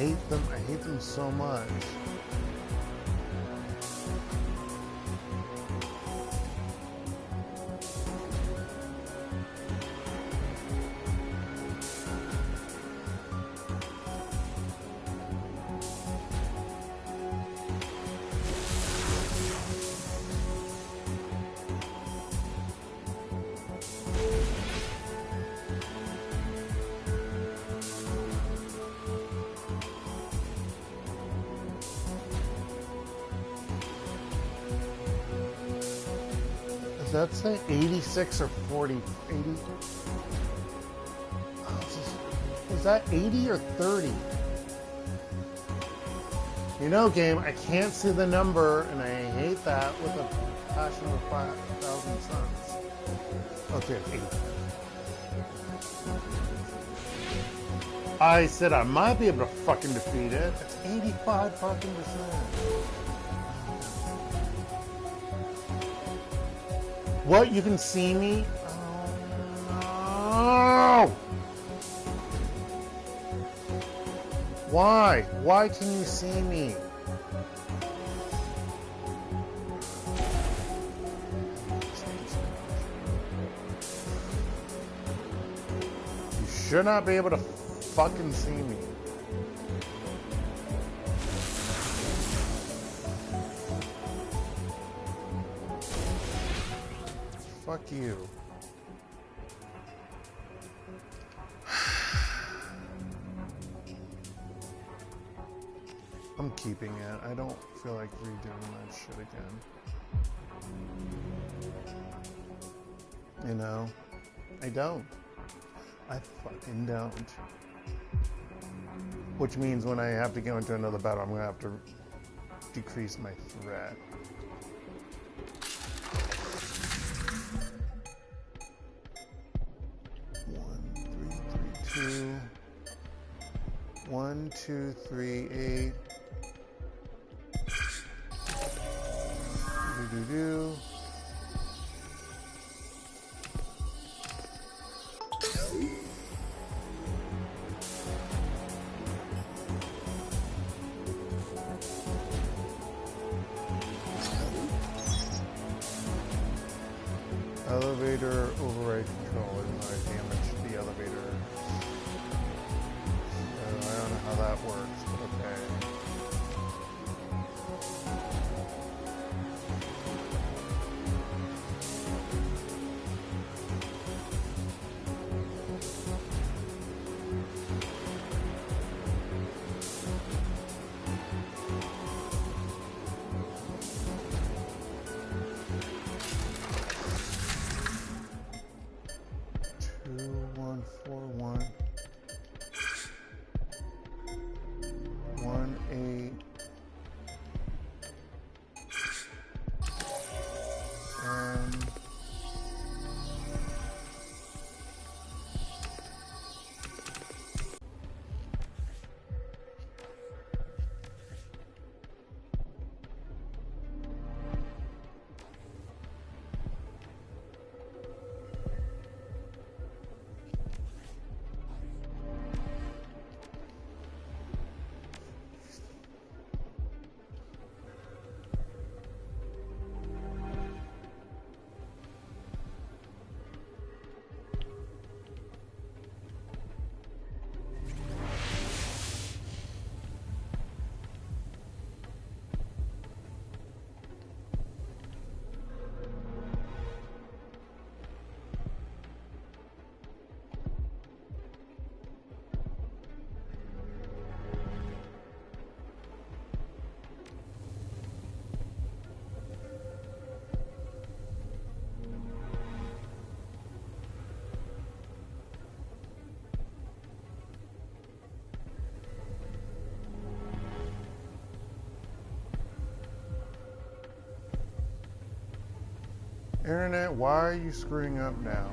hate them. I hate them so much. Does that say 86 or 40? 80? Is that 80 or 30? You know, game, I can't see the number, and I hate that with a passion of 5,000 suns. Okay, it's 80. I said I might be able to fucking defeat it. It's 85 fucking %. What? You can see me? Oh, no! Why? Why can you see me? You should not be able to fucking see me. Fuck you. I'm keeping it. I don't feel like redoing that shit again. You know? I don't. I fucking don't. Which means when I have to go into another battle, I'm going to have to decrease my threat. One, two, three, 8. Do. Elevator override control, even though I damaged the elevator. So I don't know how that works, but okay. Internet, why are you screwing up now?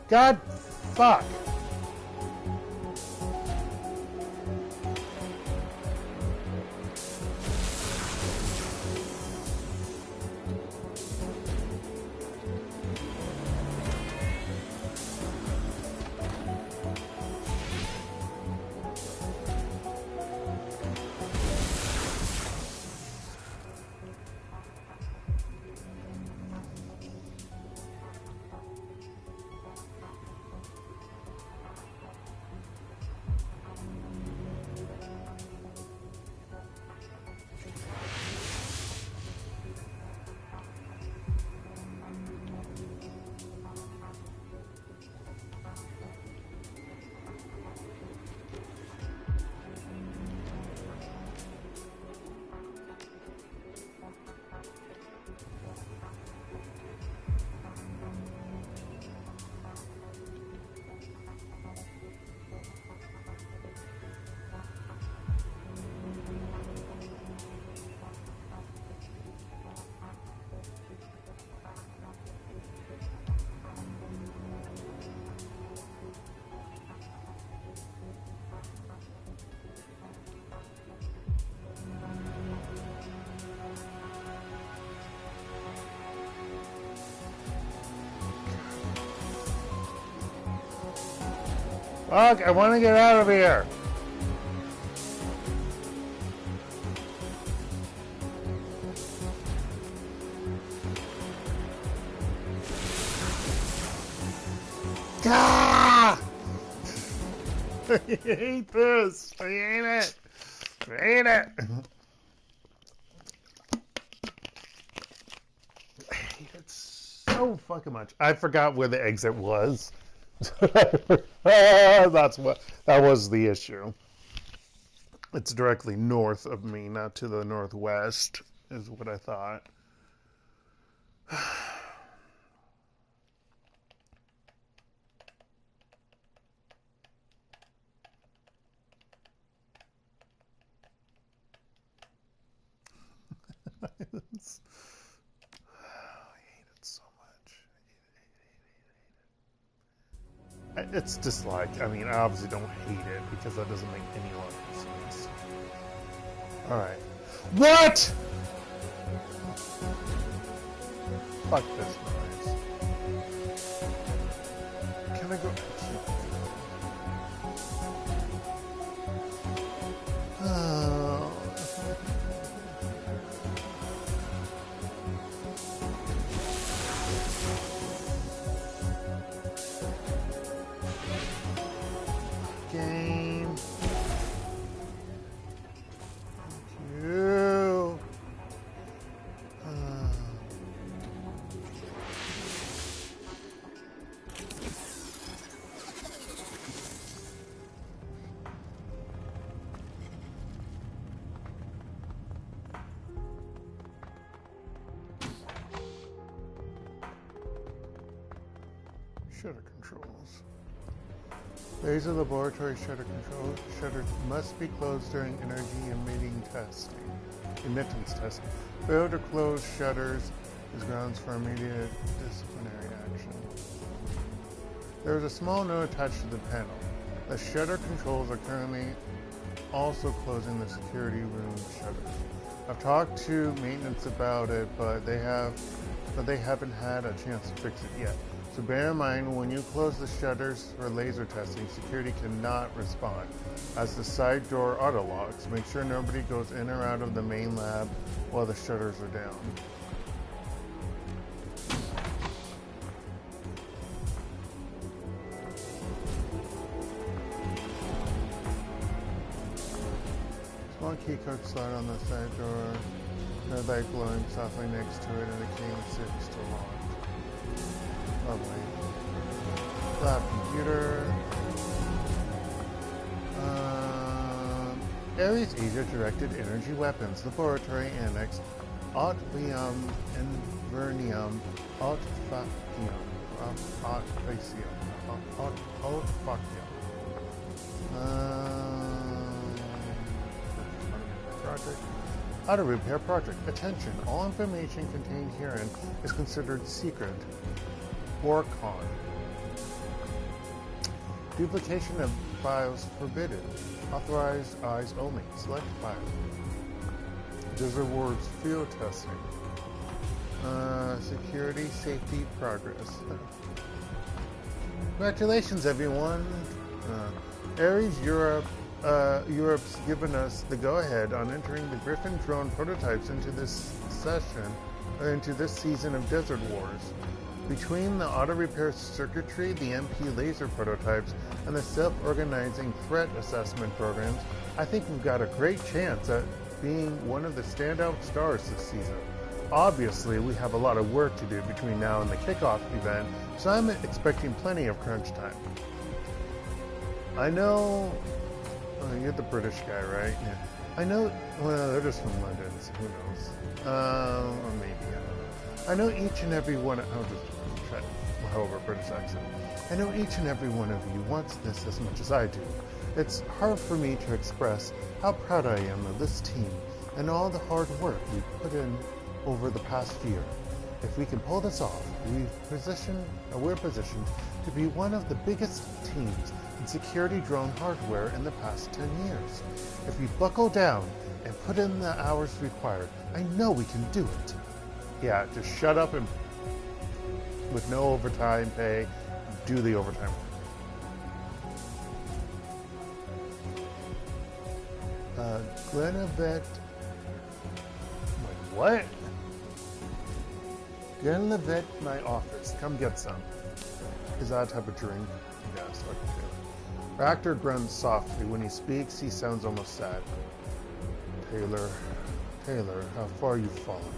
God, fuck. Fuck, I want to get out of here. Ah! I hate this. I hate it. I hate it. I hate it so fucking much. I forgot where the exit was. That was the issue. It's directly north of me, not to the northwest, is what I thought. I hate it so much. It's just like, I mean, I obviously don't hate it because that doesn't make any logical sense. Alright. What?! Fuck this noise. Can I go? Oh. Game. Thank you. Shutter controls. Laser laboratory shutter controls. Shutters must be closed during energy emittance testing. Failure to close shutters is grounds for immediate disciplinary action. There is a small note attached to the panel. The shutter controls are currently also closing the security room shutters. I've talked to maintenance about it, but they haven't had a chance to fix it yet. So bear in mind, when you close the shutters for laser testing, security cannot respond. As the side door auto-locks, make sure nobody goes in or out of the main lab while the shutters are down. Small keycard slot on the side door, red light glowing softly next to it, indicating the safe is still locked. Lovely. Lab computer. Ares Asia Directed Energy Weapons Laboratory Annex. Autlium Invernium. Autfacium. Project. Auto repair project. Attention. All information contained herein is considered secret. Orcon. Duplication of files forbidden. Authorized eyes only. Select file. Desert Wars field testing. Security, safety, progress. Congratulations, everyone. Ares Europe's given us the go-ahead on entering the Griffin drone prototypes into this season of Desert Wars. Between the auto repair circuitry, the MP laser prototypes, and the self-organizing threat assessment programs, I think we've got a great chance at being one of the standout stars this season. Obviously, we have a lot of work to do between now and the kickoff event, so I'm expecting plenty of crunch time. I know... Oh, you're the British guy, right? Yeah. I know... Well, they're just from London, so who knows? Or maybe, I don't know. I know each and every one... I'll just try however British accent. I know each and every one of you wants this as much as I do. It's hard for me to express how proud I am of this team and all the hard work we've put in over the past year. If we can pull this off, we're positioned to be one of the biggest teams in security drone hardware in the past 10 years. If we buckle down and put in the hours required, I know we can do it. Yeah, just shut up and with no overtime pay, do the overtime work. Glenlivet. Wait, what? Glenlivet, my office. Come get some. Is that a type of drink? Yes, I can feel it. Actor grunts softly. When he speaks, he sounds almost sad. Taylor, how far you've fallen.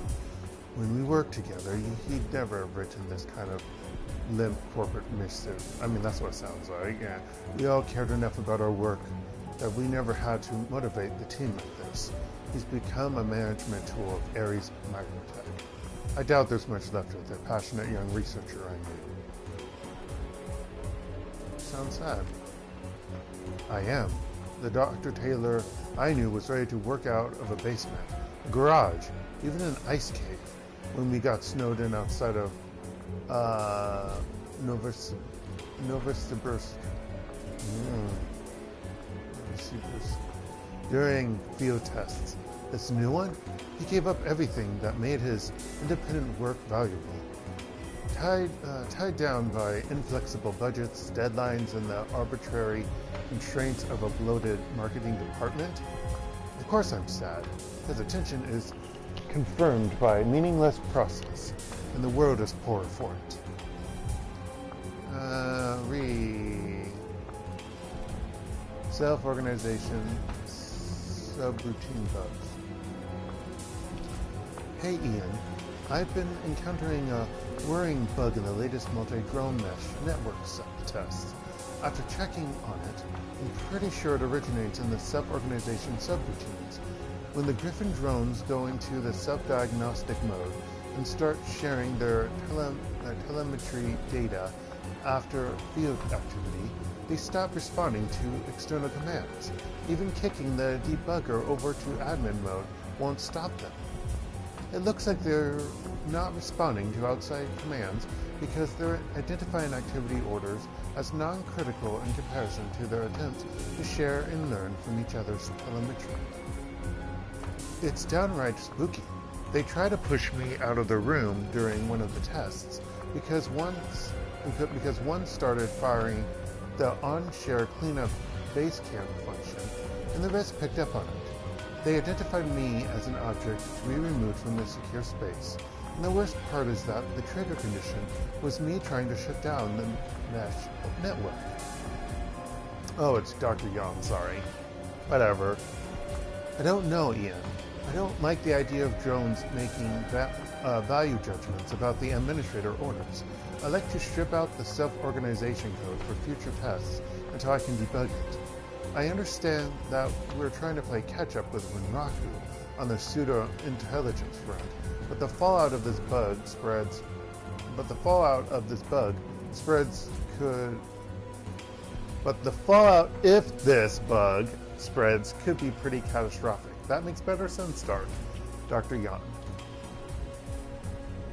When we worked together, he'd never have written this kind of limp corporate missive. I mean, that's what it sounds like. Yeah. We all cared enough about our work that we never had to motivate the team like this. He's become a management tool of Ares Microtech. I doubt there's much left of the passionate young researcher I knew. Sounds sad. I am. The Dr. Taylor I knew was ready to work out of a basement, a garage, even an ice cave when we got snowed in outside of Novosibirsk. During field tests. This new one? He gave up everything that made his independent work valuable. Tied down by inflexible budgets, deadlines, and the arbitrary constraints of a bloated marketing department? Of course I'm sad. His attention is confirmed by meaningless process, and the world is poorer for it. Self-organization, subroutine bugs. Hey Ian, I've been encountering a worrying bug in the latest multi-drone mesh network test. After checking on it, I'm pretty sure it originates in the self-organization subroutines. When the Griffin drones go into the self-diagnostic mode and start sharing their telemetry data after field activity, they stop responding to external commands. Even kicking the debugger over to admin mode won't stop them. It looks like they're not responding to outside commands because they're identifying activity orders as non-critical in comparison to their attempts to share and learn from each other's telemetry. It's downright spooky. They try to push me out of the room during one of the tests because one started firing the on-share cleanup base camp function, and the rest picked up on it. They identified me as an object to be removed from the secure space, and the worst part is that the trigger condition was me trying to shut down the mesh network. Oh, it's Dr. Young, sorry. Whatever. I don't know, Ian. I don't like the idea of drones making value judgments about the administrator orders. I like to strip out the self-organization code for future tests until I can debug it. I understand that we're trying to play catch-up with Rinraku on the pseudo-intelligence front, but the fallout of this bug if this bug spreads could be pretty catastrophic. That makes better sense, Dr. Yan.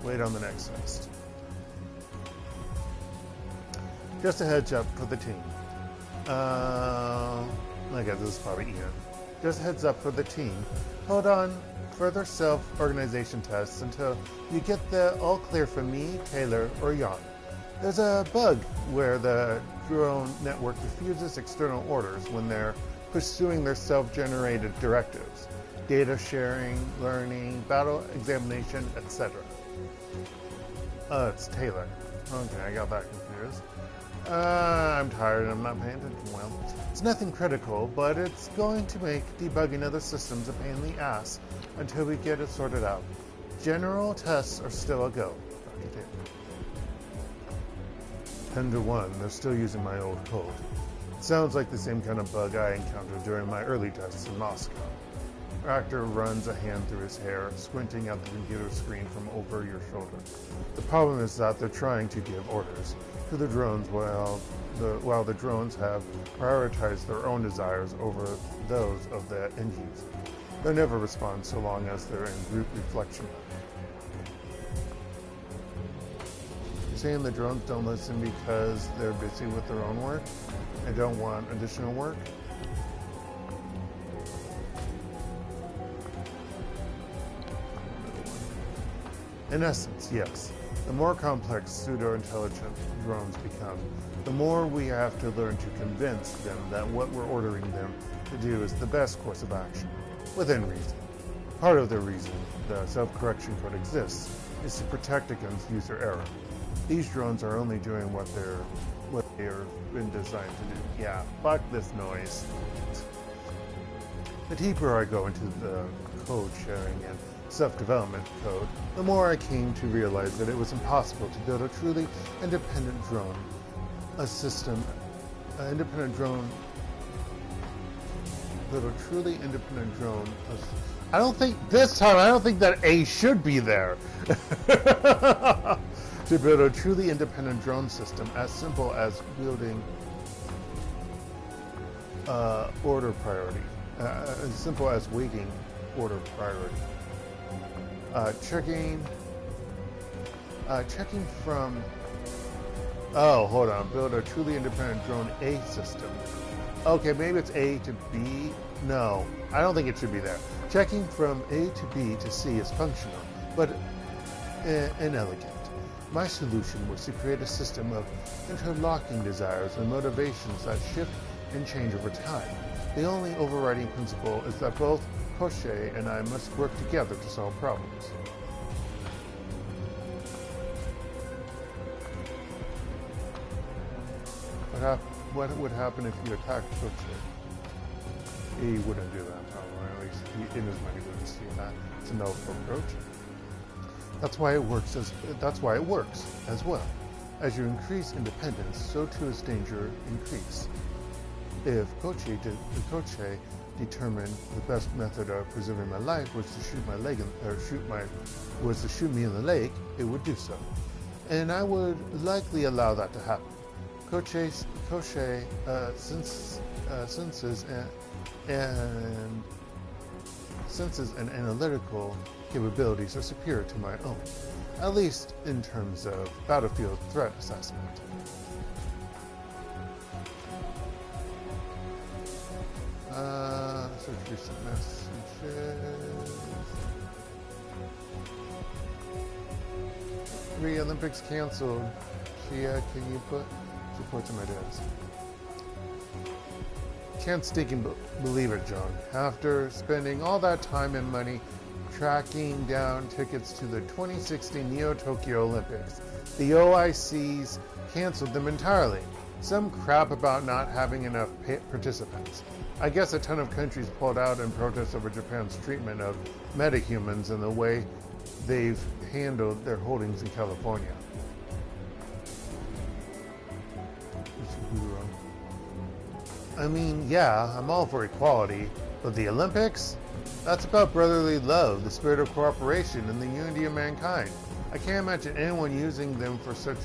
Wait on the next test. Just a heads up for the team. I guess this is probably Ian. Just a heads up for the team. Hold on further self-organization tests until you get the all clear from me, Taylor, or Yan. There's a bug where the drone network refuses external orders when they're pursuing their self-generated directives. Data sharing, learning, battle examination, etc. It's Taylor. Okay, I got that confused. I'm tired and I'm not paying attention well. It's nothing critical, but it's going to make debugging other systems a pain in the ass until we get it sorted out. General tests are still a go, Dr. Taylor. 10-1, they're still using my old code. It sounds like the same kind of bug I encountered during my early tests in Moscow. Actor runs a hand through his hair, squinting at the computer screen from over your shoulder. The problem is that they're trying to give orders to the drones while the drones have prioritized their own desires over those of the end user. They'll never respond so long as they're in group reflection. You're saying the drones don't listen because they're busy with their own work and don't want additional work? In essence, yes. The more complex pseudo-intelligent drones become, the more we have to learn to convince them that what we're ordering them to do is the best course of action, within reason. Part of the reason the self-correction code exists is to protect against user error. These drones are only doing what they're been designed to do. Yeah, fuck this noise. The deeper I go into the code sharing and self-development code, the more I came to realize that it was impossible to build a truly independent drone, build a truly independent drone. I don't think that A should be there. To build a truly independent drone system as simple as wielding order priority, as simple as waiting order priority. Checking from. Oh, hold on. Build a truly independent drone A system. Okay, maybe it's A to B. No, I don't think it should be there. Checking from A to B to C is functional, but inelegant. My solution was to create a system of interlocking desires and motivations that shift and change over time. The only overriding principle is that both Koche and I must work together to solve problems. What would happen if you attacked Koche? He wouldn't do that, probably. At least in his mind he wouldn't see that. It's a noble approach. That's why it works as well. As you increase independence, so too is danger increase. If Koche determined the best method of preserving my life was to shoot me in the leg, it would do so, and I would likely allow that to happen. Koche senses and analytical capabilities are superior to my own, at least in terms of battlefield threat assessment. Search recent messages. 3 Olympics canceled. Shia, can you put support to my desk? Can't stinking believe it, John. After spending all that time and money tracking down tickets to the 2016 Neo-Tokyo Olympics, the OICs canceled them entirely. Some crap about not having enough participants. I guess a ton of countries pulled out in protest over Japan's treatment of metahumans and the way they've handled their holdings in California. I mean, yeah, I'm all for equality, but the Olympics? That's about brotherly love, the spirit of cooperation, and the unity of mankind. I can't imagine anyone using them for such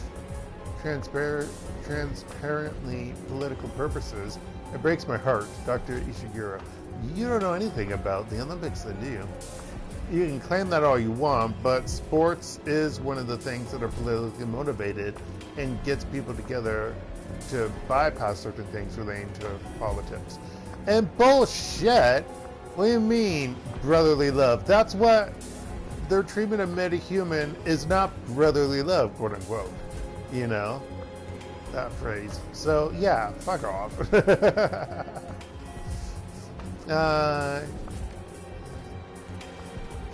transparently political purposes. It breaks my heart, Dr. Ishiguro. You don't know anything about the Olympics, then, do you? You can claim that all you want, but sports is one of the things that are politically motivated and gets people together to bypass certain things relating to politics. And bullshit! What do you mean, brotherly love? That's what their treatment of metahuman is, not brotherly love, quote unquote. You know? That phrase. So, yeah, fuck off.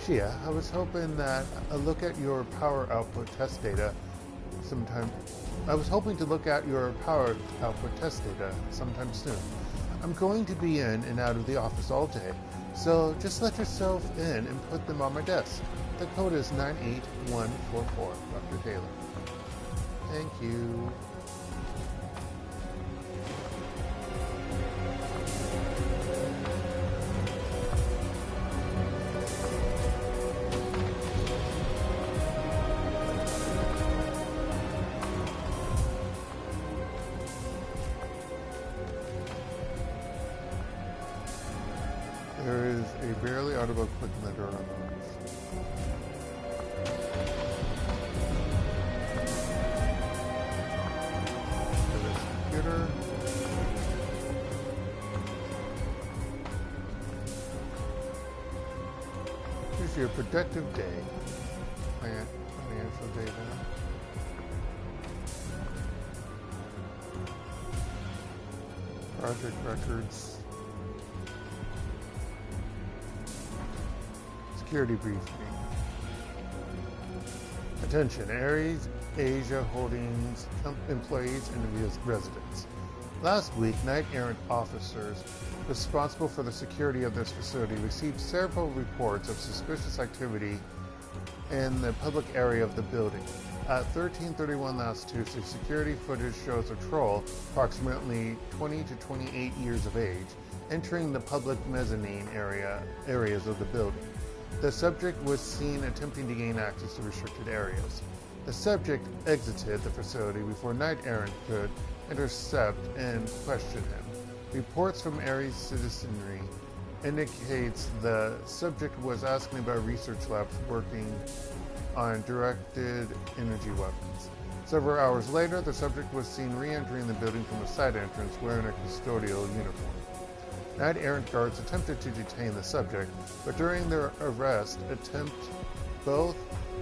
Shia, I was hoping that a look at your power output test data sometime. I was hoping to look at your power output test data sometime soon. I'm going to be in and out of the office all day, so just let yourself in and put them on my desk. The code is 98144, Dr. Taylor. Thank you. There is a barely audible click in the door on the computer. Here's your productive day. Financial data. Project records. security briefing. Attention, Ares Asia Holdings employees and residents. Last week, Knight Errant officers responsible for the security of this facility received several reports of suspicious activity in the public area of the building. At 13:31 last Tuesday, security footage shows a troll, approximately 20 to 28 years of age, entering the public mezzanine areas of the building. The subject was seen attempting to gain access to restricted areas. The subject exited the facility before Knight Errant could intercept and question him. Reports from Ares citizenry indicates the subject was asking about research labs working on directed energy weapons. Several hours later, the subject was seen re-entering the building from a side entrance wearing a custodial uniform. Knight Errant guards attempted to detain the subject, but during their arrest attempt, both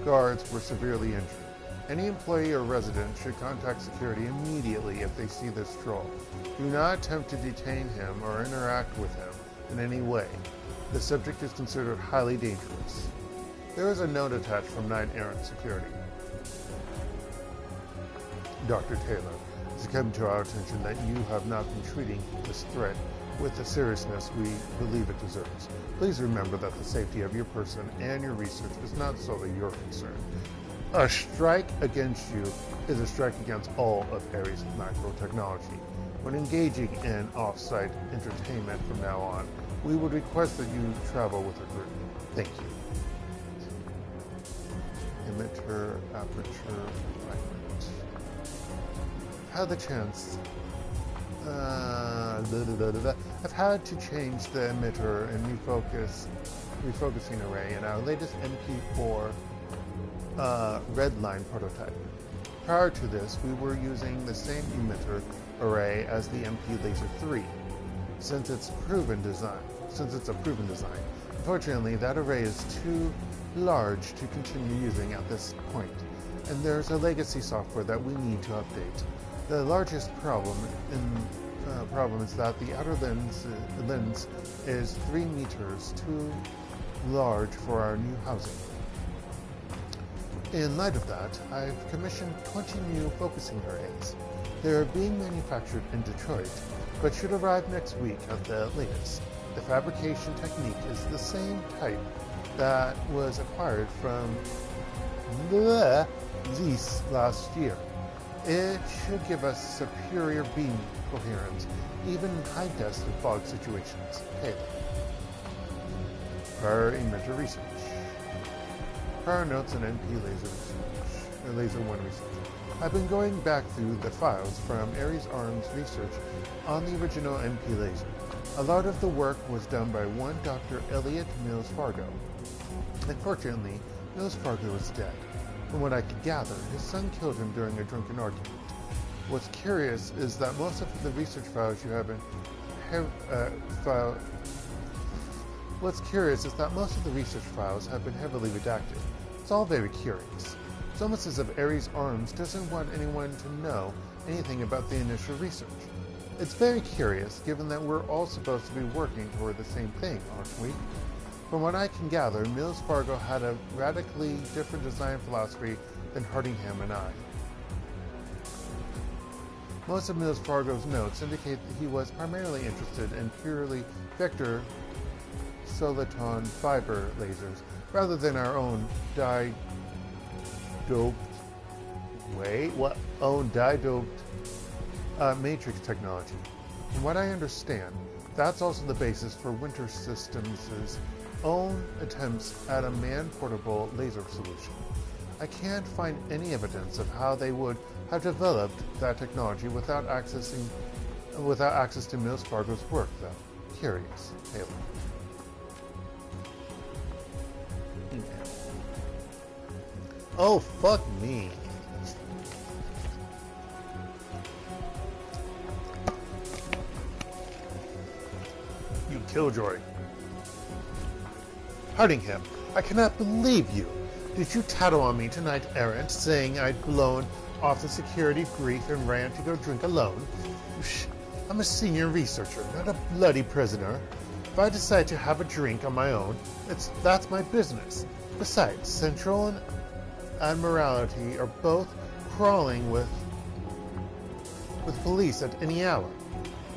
guards were severely injured. Any employee or resident should contact security immediately if they see this troll. Do not attempt to detain him or interact with him in any way. The subject is considered highly dangerous. There is a note attached from Knight Errant Security. Dr. Taylor, it has come to our attention that you have not been treating this threat with the seriousness we believe it deserves. Please remember that the safety of your person and your research is not solely your concern. A strike against you is a strike against all of Ares macro technology. When engaging in off-site entertainment from now on, we would request that you travel with a group. Thank you. Emitter, aperture, alignment. Had the chance. I've had to change the emitter and refocusing array in our latest MP4 red line prototype. Prior to this, we were using the same emitter array as the MP Laser 3, since it's a proven design. Unfortunately, that array is too large to continue using at this point, and there's a legacy software that we need to update. The largest problem is that the outer lens is 3 meters too large for our new housing. In light of that, I've commissioned 20 new focusing arrays. They're being manufactured in Detroit, but should arrive next week at the latest. The fabrication technique is the same type that was acquired from Zeiss last year. It should give us superior beam coherence, even in high-dust and fog situations. Taylor. Prior emitter research. Prior notes and NP Laser 1 research. I've been going back through the files from Ares Arms research on the original NP Laser. A lot of the work was done by one Dr. Elliot Mills Fargo. Unfortunately, Mills Fargo is dead. From what I could gather, his son killed him during a drunken argument. What's curious is that most of the research files you have been heavily redacted. It's all very curious. It's almost as if Ares Arms doesn't want anyone to know anything about the initial research. It's very curious, given that we're all supposed to be working toward the same thing, aren't we? From what I can gather, Mills Fargo had a radically different design philosophy than Hardingham and I. Most of Mills Fargo's notes indicate that he was primarily interested in purely vector soliton fiber lasers, rather than our own dye-doped matrix technology. From what I understand, that's also the basis for Winter Systems' own attempts at a man-portable laser solution. I can't find any evidence of how they would have developed that technology without access to Mills Fargo's work, though. Curious. Taylor. Email. Oh, fuck me. You killjoy. Hardingham, I cannot believe you. Did you tattle on me tonight, Errant, saying I'd blown off the security brief and ran to go drink alone? I'm a senior researcher, not a bloody prisoner. If I decide to have a drink on my own, that's my business. Besides, Central and Admiralty are both crawling with police at any hour.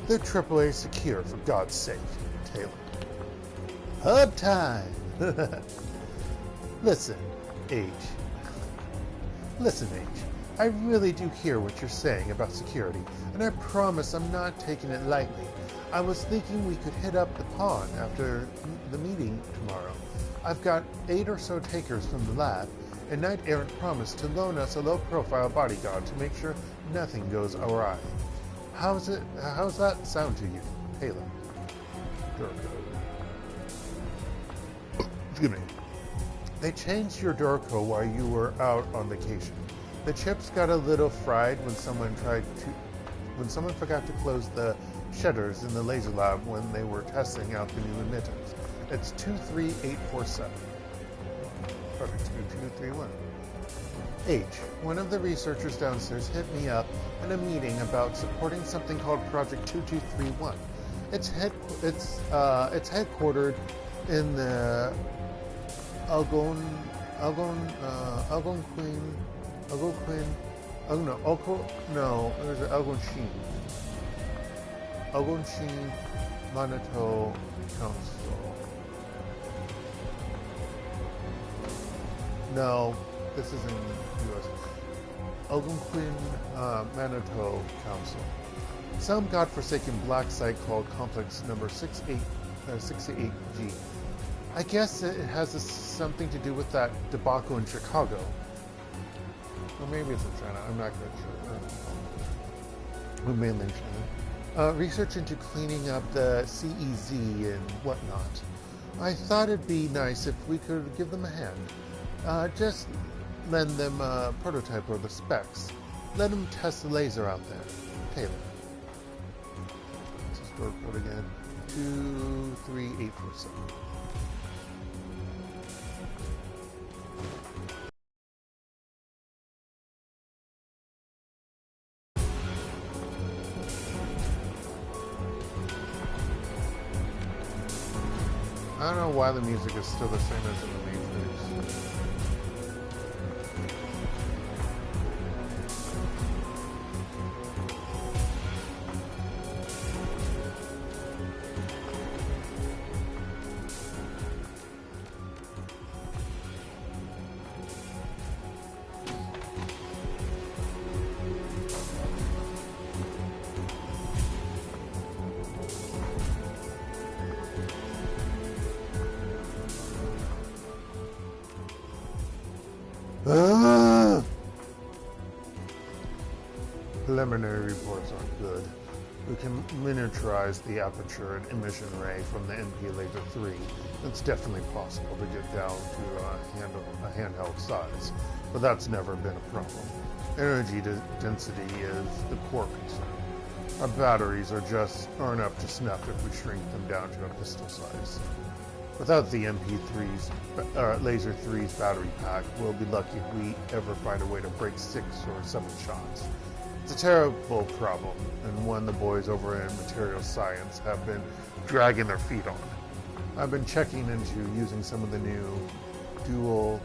They're AAA secure, for God's sake, Taylor. Hub time! Listen, H. I really do hear what you're saying about security, and I promise I'm not taking it lightly. I was thinking we could hit up the pond after the meeting tomorrow. I've got 8 or so takers from the lab, and Knight Errant promised to loan us a low-profile bodyguard to make sure nothing goes awry. How's that sound to you, Taylor? Excuse me. They changed your Durko while you were out on vacation. The chips got a little fried when someone forgot to close the shutters in the laser lab when they were testing out the new emitters. It's 23847. Perfect. 2231. H. One of the researchers downstairs hit me up in a meeting about supporting something called Project 2231. It's headquartered in the Algonquin Manitou Council. No, this is in U.S. Algonquin Manitou Council. Some godforsaken black site called Complex Number 68G. I guess it has something to do with that debacle in Chicago. Or maybe it's in China. I'm not quite sure. Or mainland China. Research into cleaning up the CEZ and whatnot. I thought it'd be nice if we could give them a hand. Just lend them a prototype or the specs. Let them test the laser out there. Taylor. This is door code again. 23847. I don't know why the music is still the same as in the Matrix. Preliminary reports aren't good. We can miniaturize the aperture and emission ray from the NP Laser 3. It's definitely possible to get down to a handheld size, but that's never been a problem. Energy density is the core concern. Our batteries aren't up to snuff if we shrink them down to a pistol size. Without the MP3's, Laser 3's battery pack, we'll be lucky if we ever find a way to break 6 or 7 shots. It's a terrible problem, and one the boys over in material science have been dragging their feet on. I've been checking into using some of the new dual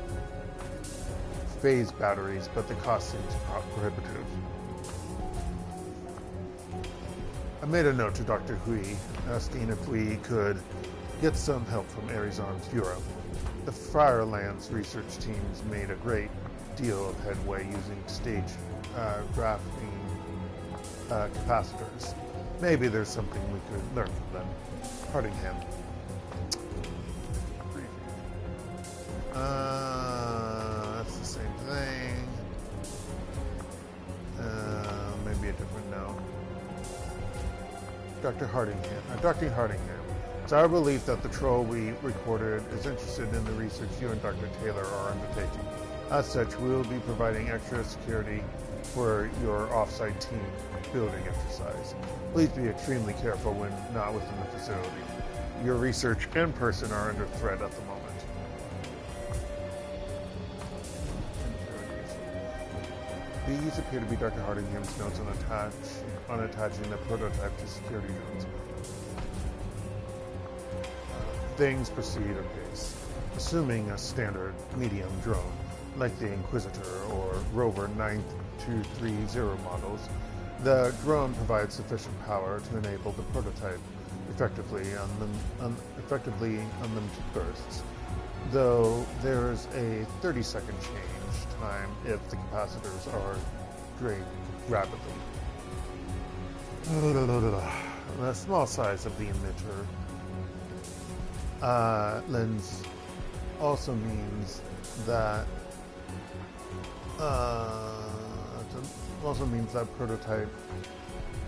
phase batteries, but the cost seems prohibitive. I made a note to Dr. Hui, asking if we could get some help from Arizon's Europe. The Firelands research teams made a great deal of headway using stage graphene capacitors. Maybe there's something we could learn from them. Hardingham. That's the same thing. Maybe a different note. Dr. Hardingham. It's our belief that the troll we recorded is interested in the research you and Dr. Taylor are undertaking. As such, we will be providing extra security for your off-site team building exercise. Please be extremely careful when not within the facility. Your research and person are under threat at the moment. These appear to be Dr. Hardingham's notes on attaching the prototype to security drones. things proceed apace. Assuming a standard medium drone, like the Inquisitor or Rover 9230 models, the drone provides sufficient power to enable the prototype effectively unlimited bursts, though there is a 30-second change time if the capacitors are drained rapidly. The small size of the emitter lens also means that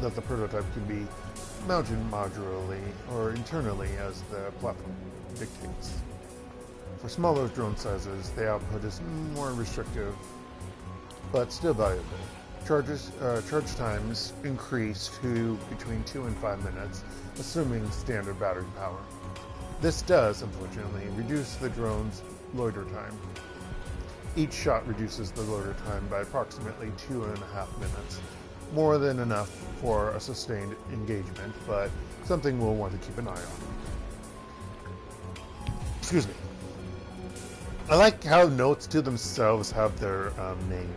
the prototype can be mounted modularly or internally as the platform dictates. For smaller drone sizes, the output is more restrictive, but still valuable. Charge times increase to between 2 and 5 minutes, assuming standard battery power. This does, unfortunately, reduce the drone's loiter time. Each shot reduces the loiter time by approximately 2.5 minutes, more than enough for a sustained engagement, but something we'll want to keep an eye on. Excuse me. I like how notes to themselves have their name.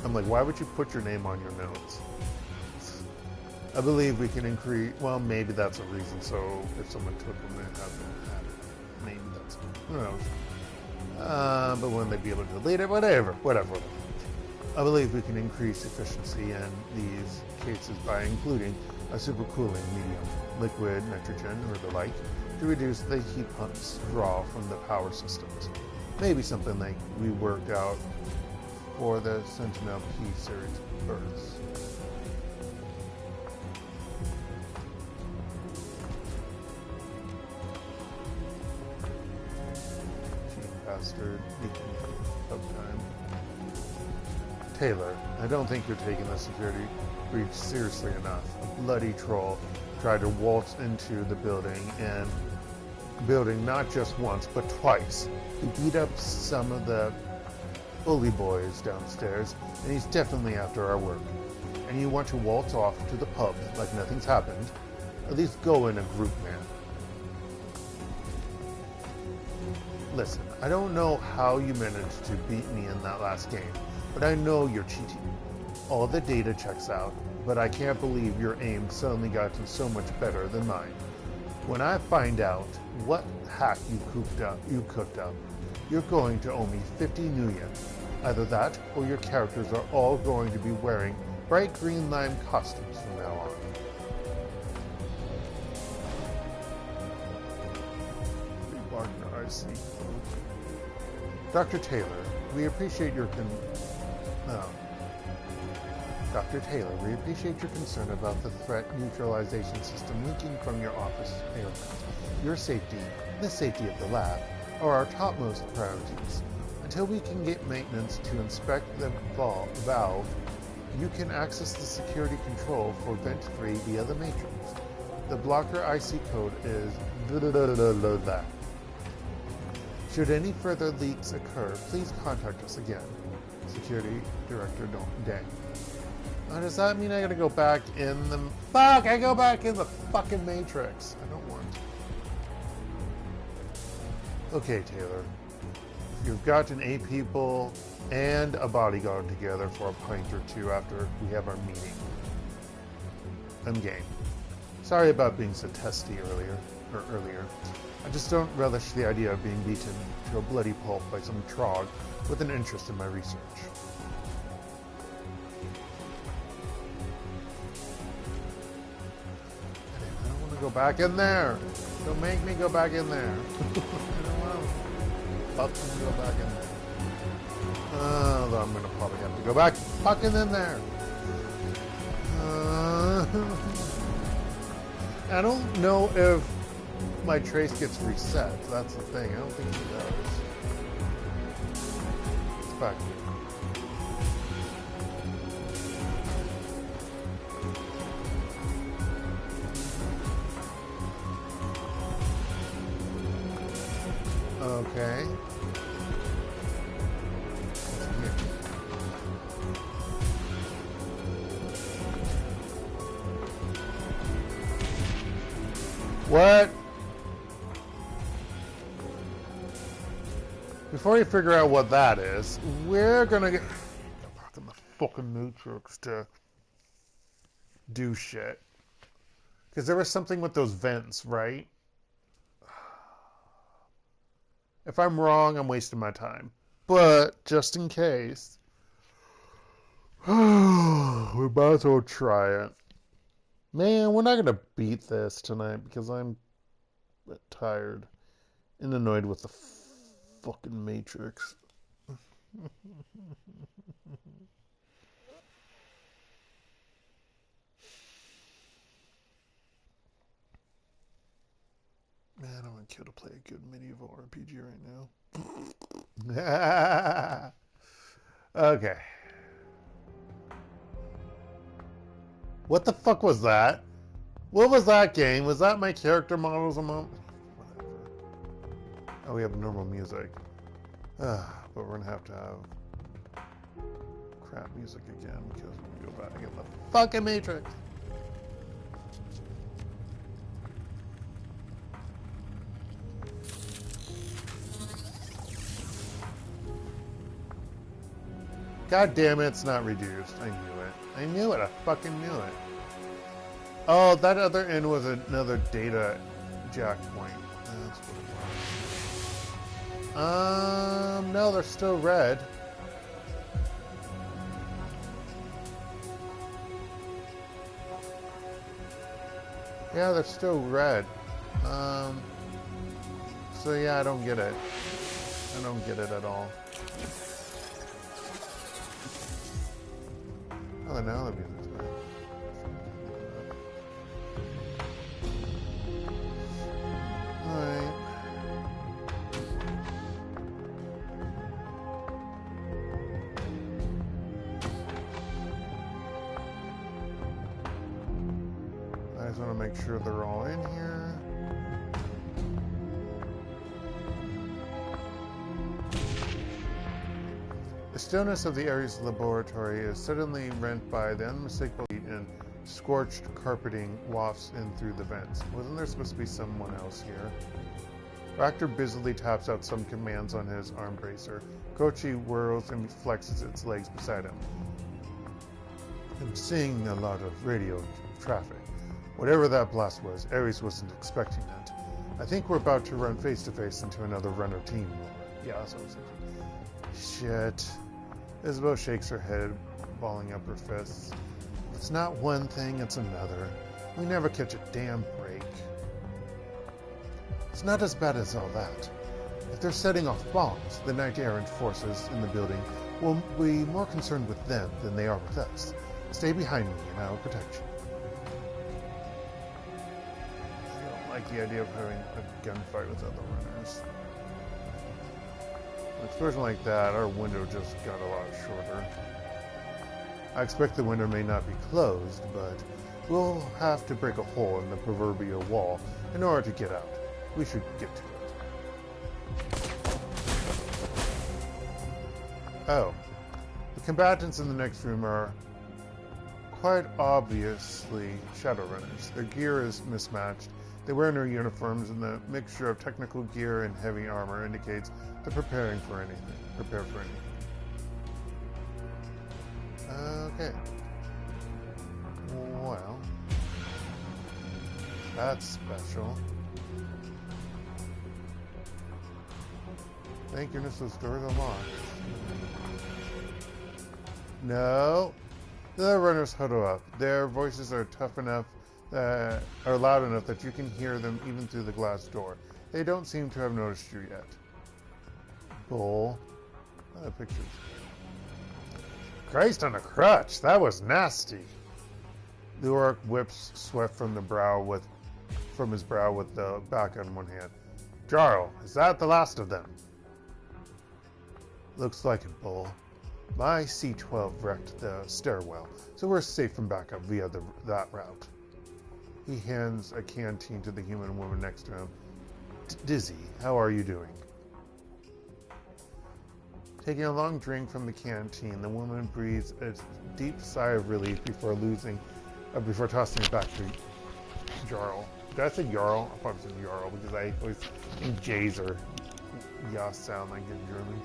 I'm like, why would you put your name on your notes? I believe we can increase, well, maybe that's a reason, so if someone took them and had them, maybe that's, who knows. But when they'd be able to delete it, whatever. I believe we can increase efficiency in these cases by including a supercooling medium, liquid nitrogen or the like, to reduce the heat pumps draw from the power systems. Maybe something like we worked out for the Sentinel P series birds. Bastard, uptime. Taylor, I don't think you're taking the security breach seriously enough. A bloody troll tried to waltz into the building not just once, but twice. He beat up some of the bully boys downstairs, and he's definitely after our work. And you want to waltz off to the pub like nothing's happened? At least go in a group, man. Listen, I don't know how you managed to beat me in that last game, but I know you're cheating. All the data checks out, but I can't believe your aim suddenly gotten so much better than mine. When I find out what hack you cooked up, you're going to owe me 50 nuyen. Either that, or your characters are all going to be wearing bright green lime costumes from now on. I see. Dr. Taylor, we appreciate your concern about the threat neutralization system leaking from your office areas. Your safety, and the safety of the lab, are our topmost priorities. Until we can get maintenance to inspect the valve, you can access the security control for Vent 3 via the Matrix. The blocker IC code is that. Should any further leaks occur, please contact us again. Security Director Dang. Now, does that mean I gotta go back in the... Fuck! I go back in the fucking Matrix. I don't want to. Okay, Taylor. You've gotten 8 people and a bodyguard together for a pint or two after we have our meeting. I'm game. Sorry about being so testy earlier. I just don't relish the idea of being beaten to a bloody pulp by some trog with an interest in my research. I don't want to go back in there. Don't make me go back in there. I don't want to fucking go back in there. Although I'm going to probably have to go back fucking in there. I don't know if my trace gets reset. That's the thing. I don't think it does. It's back here. Okay. What? Before you figure out what that is, we're gonna get back in the fucking Matrix to do shit. Because there was something with those vents, right? If I'm wrong, I'm wasting my time. But just in case, we might as well try it. Man, we're not gonna beat this tonight because I'm tired and annoyed with the fucking Matrix. Man, I want Q to play a good medieval RPG right now. Okay. What the fuck was that? What was that game? Was that my character models a moment? Whatever. Oh, we have normal music. But we're gonna have crap music again because we go back in the fucking Matrix. God damn it, it's not reduced. I knew it. I knew it. I fucking knew it. Oh, that other end was another data jack point. That's what it was. No, they're still red. Yeah, they're still red. So yeah, I don't get it. I don't get it at all. Oh, now the music's back. Alright. I just want to make sure they're all in here. The stillness of the Ares laboratory is suddenly rent by the unmistakable heat and scorched carpeting wafts in through the vents. Wasn't there supposed to be someone else here? Raptor busily taps out some commands on his arm bracer. Kochi whirls and flexes its legs beside him. I'm seeing a lot of radio traffic. Whatever that blast was, Ares wasn't expecting that. I think we're about to run face to face into another runner team war. Yeah, that's what I was thinking. Shit. Isabel shakes her head, balling up her fists. It's not one thing, it's another. We never catch a damn break. It's not as bad as all that. If they're setting off bombs, the Knight Errant forces in the building will be more concerned with them than they are with us. Stay behind me and I will protect you. I don't like the idea of having a gunfight with other runners. An explosion like that, our window just got a lot shorter. I expect the window may not be closed, but we'll have to break a hole in the proverbial wall in order to get out. We should get to it. Oh. The combatants in the next room are quite obviously Shadowrunners. Their gear is mismatched. They wear no uniforms, and the mixture of technical gear and heavy armor indicates they're preparing for anything. Prepare for anything. Okay. Well, that's special. Thank goodness those doors are locked. No. The runners huddle up. Their voices are tough enough, are loud enough that you can hear them even through the glass door. They don't seem to have noticed you yet. Bull. Pictures. Christ on a crutch. That was nasty. The orc whips sweat from his brow with the back on one hand. Jarl, is that the last of them? Looks like it, Bull. My C-12 wrecked the stairwell, so we're safe from backup via that route. He hands a canteen to the human woman next to him. Dizzy, how are you doing? Taking a long drink from the canteen, the woman breathes a deep sigh of relief before tossing it back to Jarl. Did I say Jarl? I thought it was Jarl because I always think J's are yeah sound like in German.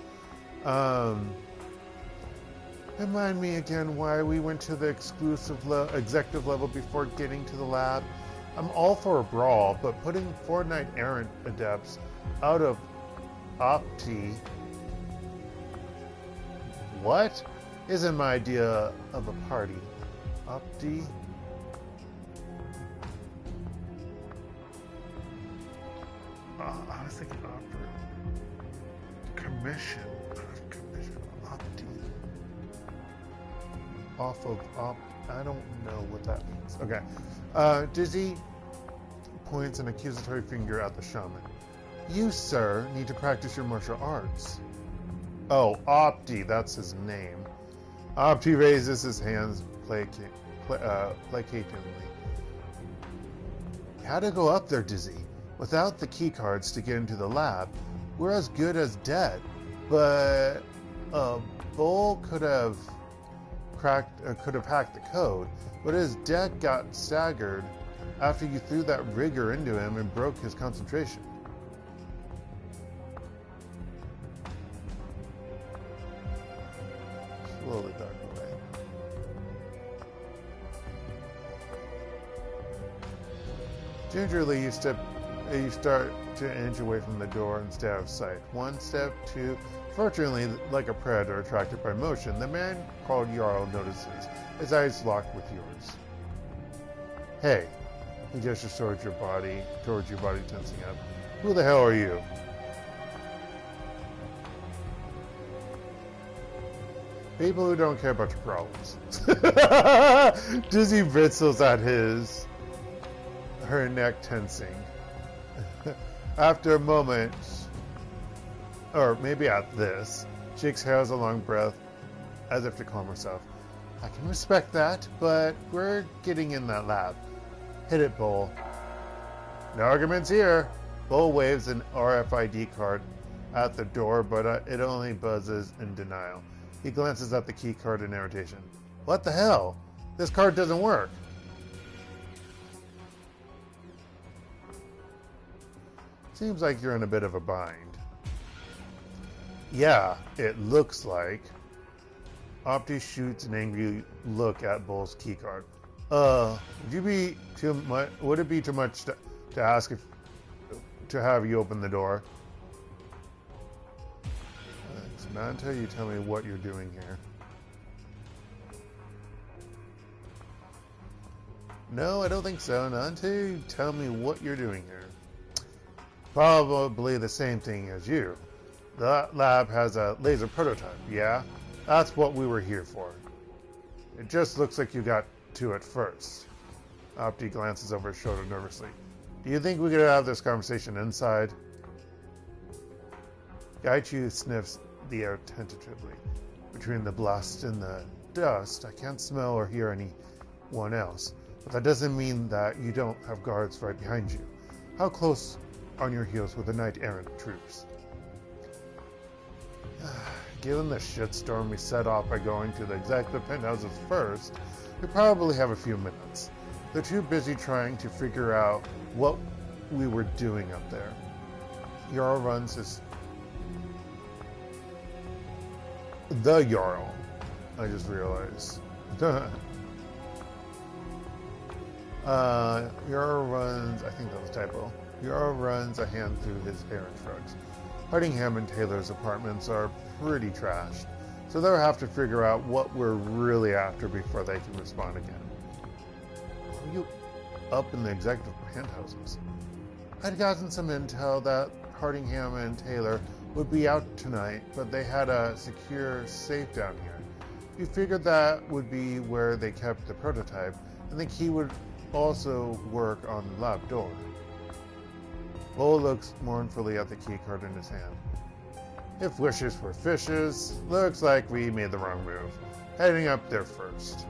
Remind me again why we went to the executive level before getting to the lab. I'm all for a brawl, but putting 4 knight errant adepts out of Opti, what? Isn't my idea of a party. Opti? I was thinking opera. Commission. Opti. Off of I don't know what that means. Okay. Dizzy points an accusatory finger at the shaman. You, sir, need to practice your martial arts. Oh, Opti, that's his name. Opti raises his hands placatingly. How to go up there, Dizzy? Without the key cards to get into the lab, we're as good as dead. But Bull could have hacked the code, but his deck got staggered after you threw that rigger into him and broke his concentration. Slowly back away. Gingerly, you start to inch away from the door and stay out of sight. 1 step, 2. Fortunately, like a predator attracted by motion, the man called Jarl notices, his eyes locked with yours. Hey, he gestures towards your body tensing up. Who the hell are you? People who don't care about your problems. Dizzy bristles at her neck tensing. After a moment, or maybe at this, she exhales a long breath as if to calm herself. I can respect that, but we're getting in that lab. Hit it, Bull. No arguments here. Bull waves an RFID card at the door, but it only buzzes in denial. He glances at the key card in irritation. What the hell? This card doesn't work. Seems like you're in a bit of a bind. Yeah, it looks like. Opti shoots an angry look at Bull's keycard. Would it be too much to ask to have you open the door? Thanks. Not until you tell me what you're doing here. No, I don't think so. Not until you tell me what you're doing here. Probably the same thing as you. The lab has a laser prototype, yeah? That's what we were here for. It just looks like you got to it first. Opti glances over his shoulder nervously. Do you think we could have this conversation inside? Gaichu sniffs the air tentatively. Between the blast and the dust, I can't smell or hear anyone else. But that doesn't mean that you don't have guards right behind you. How close on your heels with the knight-errant troops? Given the shitstorm we set off by going to the executive penthouses first, we probably have a few minutes. They're too busy trying to figure out what we were doing up there. Jarl runs his... The Jarl, I just realized. Jarl runs... I think that was a typo. Jarl runs a hand through his errand shrugs. Hardingham and Taylor's apartments are pretty trashed, so they'll have to figure out what we're really after before they can respond again. Are you up in the executive penthouses? I'd gotten some intel that Hardingham and Taylor would be out tonight, but they had a secure safe down here. We figured that would be where they kept the prototype, and the key would also work on the lab door. Bull looks mournfully at the keycard in his hand. If wishes were fishes, looks like we made the wrong move. Heading up there first.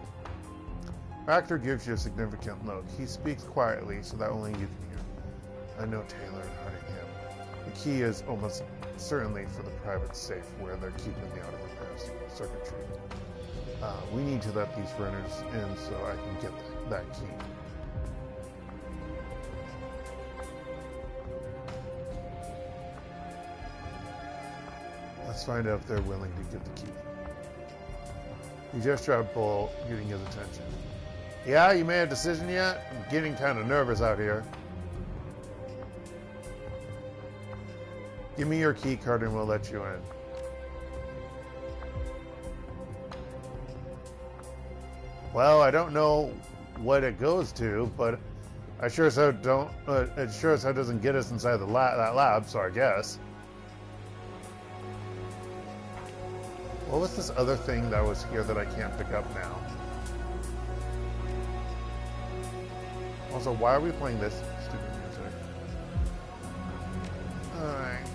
Factor gives you a significant look. He speaks quietly so that only you can hear. I know Taylor and Hardingham. The key is almost certainly for the private safe where they're keeping the auto repair circuitry. We need to let these runners in so I can get that key. Let's find out if they're willing to give the key. You just dropped Bull, getting his attention. Yeah, you made a decision yet? I'm getting kind of nervous out here. Give me your key card and we'll let you in. Well, I don't know what it goes to, but I sure as hell don't. It sure as hell doesn't get us inside the that lab, so I guess. What was this other thing that was here that I can't pick up now? Also, why are we playing this stupid music? Alright.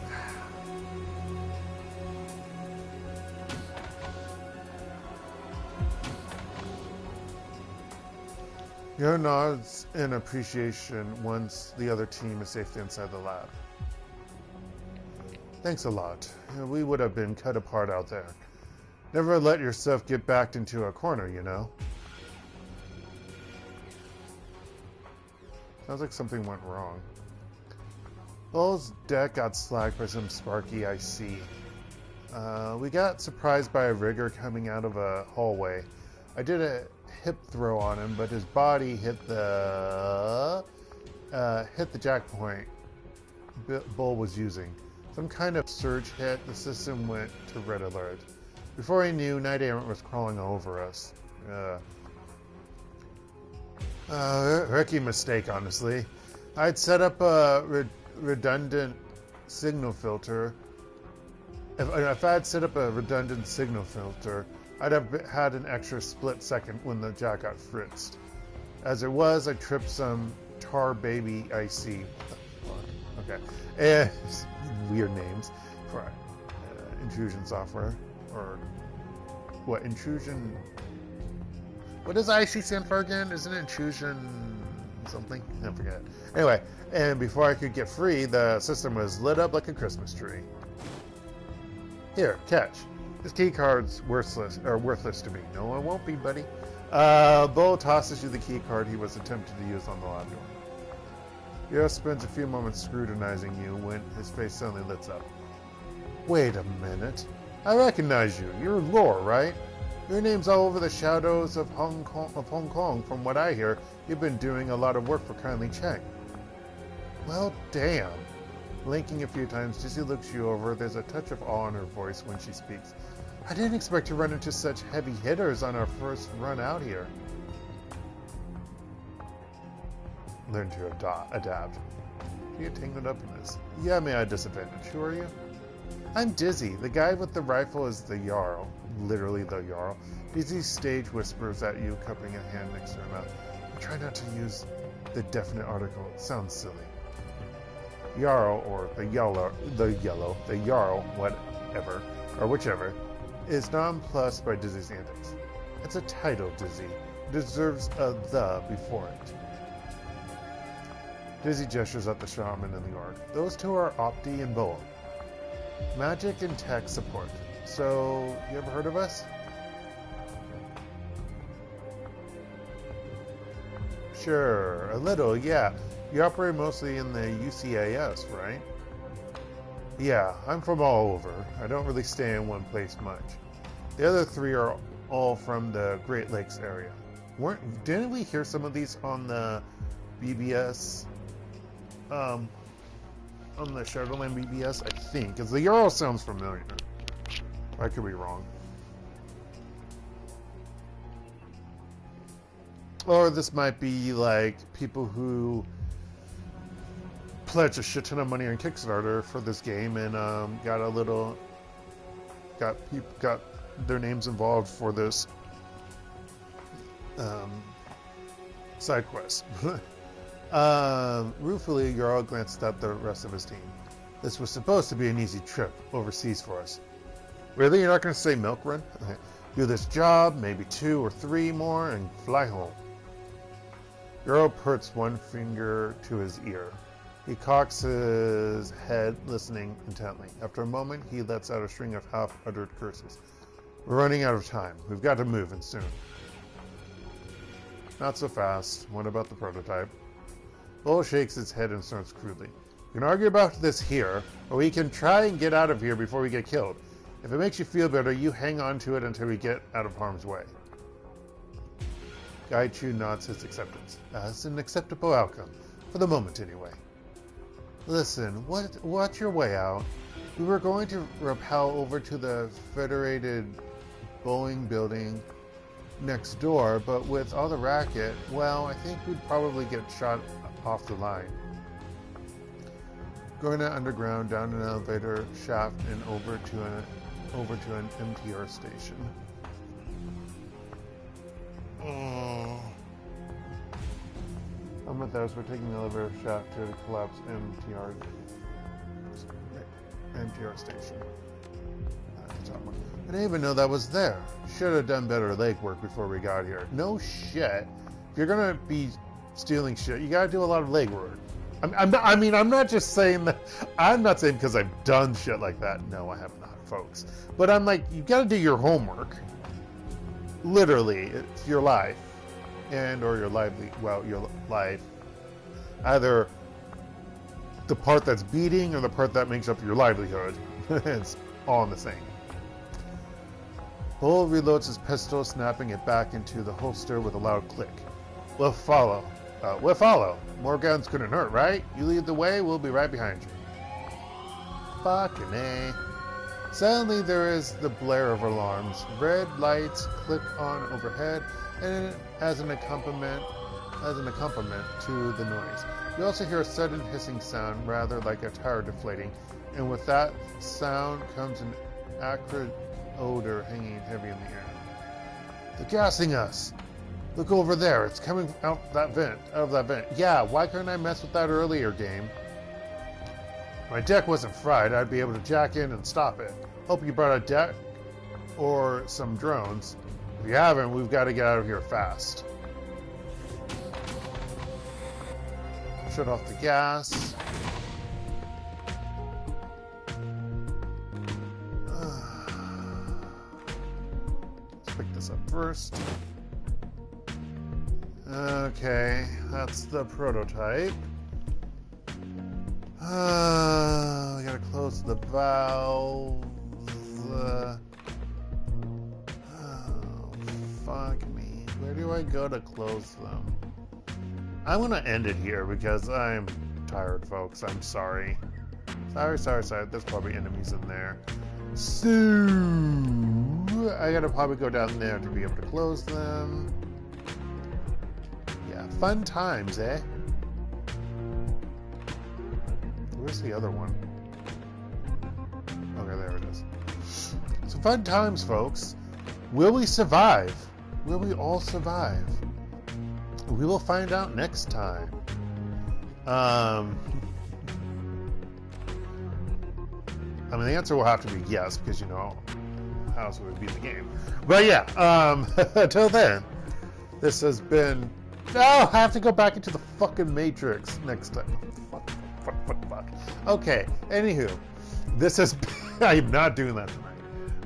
Your nods in appreciation once the other team is safely inside the lab. Thanks a lot. We would have been cut apart out there. Never let yourself get backed into a corner, you know? Sounds like something went wrong. Bull's deck got slacked by some sparky IC. We got surprised by a rigger coming out of a hallway. I did a hip throw on him, but his body hit the jack point Bull was using. Some kind of surge hit. The system went to red alert. Before I knew, Night Errant was crawling over us. Rookie mistake, honestly. I'd set up a redundant signal filter. If I had set up a redundant signal filter, I'd have had an extra split second when the jack got fritzed. As it was, I tripped some tar baby IC. Okay. Weird names for intrusion software. Or what, intrusion? What does IC stand for again? Isn't it intrusion something? I forget. Anyway, and before I could get free, the system was lit up like a Christmas tree. Here, catch. This key card's worthless to me. No, it won't be, buddy. Bull tosses you the key card he was attempting to use on the lab door. Hero spends a few moments scrutinizing you when his face suddenly lights up. Wait a minute. I recognize you. You're Lore, right? Your name's all over the shadows of Hong Kong. From what I hear, you've been doing a lot of work for Kindly Cheng. Well, damn. Blinking a few times, Dizzy looks you over. There's a touch of awe in her voice when she speaks. I didn't expect to run into such heavy hitters on our first run out here. Learn to adapt. You get tangled up in this. You have me at a disadvantage. Who are you? I'm Dizzy. The guy with the rifle is the Jarl. Literally the Jarl. Dizzy's stage whispers at you, cupping a hand next to her mouth. Try not to use the definite article. It sounds silly. Jarl, or the Jarl, whatever, or whichever, is nonplussed by Dizzy's antics. It's a title, Dizzy. It deserves a "the" before it. Dizzy gestures at the shaman and the orc. Those two are Opti and Boa. Magic and tech support. So, you ever heard of us? Sure, a little, yeah. You operate mostly in the UCAS, right? Yeah, I'm from all over. I don't really stay in one place much. The other three are all from the Great Lakes area. Didn't we hear some of these on the BBS? On the Shadowrun BBS, I think. Because the Jarl sounds familiar. I could be wrong. Or this might be like people who pledged a shit ton of money on Kickstarter for this game and got their names involved for this side quest. Ruefully, Jarl glanced at the rest of his team. This was supposed to be an easy trip overseas for us. Really? You're not going to say milk run? Okay. Do this job, maybe 2 or 3 more, and fly home. Jarl puts one finger to his ear. He cocks his head, listening intently. After a moment, he lets out a string of half-uttered curses. We're running out of time. We've got to move, and soon. Not so fast. What about the prototype? Bull shakes his head and snorts crudely. We can argue about this here, or we can try and get out of here before we get killed. If it makes you feel better, you hang on to it until we get out of harm's way. Gaichu nods his acceptance. That's an acceptable outcome. For the moment, anyway. Listen, watch your way out. We were going to rappel over to the Federated Boeing building next door, but with all the racket, well, I think we'd probably get shot off the line. Going underground, down an elevator shaft, and over to an MTR station. We're taking the elevator shaft to the collapsed MTR station. I didn't even know that was there. Should have done better legwork before we got here. No shit. If you're gonna be stealing shit, you gotta do a lot of legwork. I'm not just saying that. I'm not saying because I've done shit like that. No, I have not, folks. But I'm like, you gotta do your homework. Literally, it's your life, or your your life. Either the part that's beating or the part that makes up your livelihood. It's all in the same. Bull reloads his pistol, snapping it back into the holster with a loud click. We'll follow. More guns couldn't hurt, right? You lead the way, we'll be right behind you. Fucking A. Suddenly there is the blare of alarms. Red lights click on overhead, and as an accompaniment to the noise. You also hear a sudden hissing sound, rather like a tire deflating, and with that sound comes an acrid odor hanging heavy in the air. They're gassing us! Look over there, it's coming out of that vent. Yeah, why couldn't I mess with that earlier, game? If my deck wasn't fried, I'd be able to jack in and stop it. Hope you brought a deck or some drones. If you haven't, we've got to get out of here fast. Shut off the gas. Let's pick this up first. Okay, that's the prototype. We gotta close the valves. Oh, fuck me. Where do I go to close them? I'm gonna end it here because I'm tired, folks. I'm sorry. Sorry. There's probably enemies in there. So, I gotta probably go down there to be able to close them. Yeah, fun times, eh? Where's the other one? Okay, there it is. So fun times, folks. Will we survive? Will we all survive? We will find out next time. I mean, the answer will have to be yes, because, you know, how else would it be the game? But yeah, until then, this has been... Oh, I have to go back into the fucking Matrix next time. Fuck. Okay, anywho, this has been... I am not doing that tonight.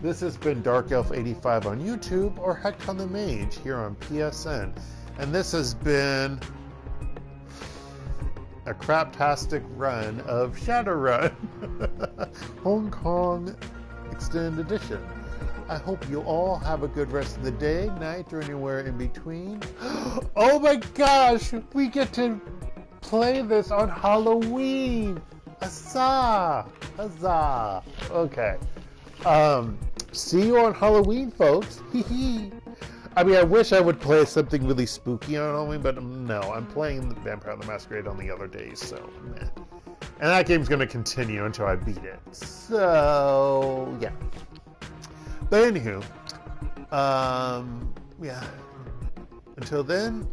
This has been DarkElf85 on YouTube, or HektontheMage here on PSN. And this has been a craptastic run of Shadowrun Hong Kong Extended Edition. I hope you all have a good rest of the day, night, or anywhere in between. Oh my gosh, we get to play this on Halloween. Huzzah! Huzzah! Okay. See you on Halloween, folks. I mean, I wish I would play something really spooky on Halloween, but no, I'm playing the Vampire the Masquerade on the other days, so meh. And that game's going to continue until I beat it. So, yeah. But anywho, yeah. Until then,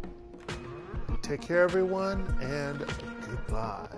take care, everyone, and goodbye.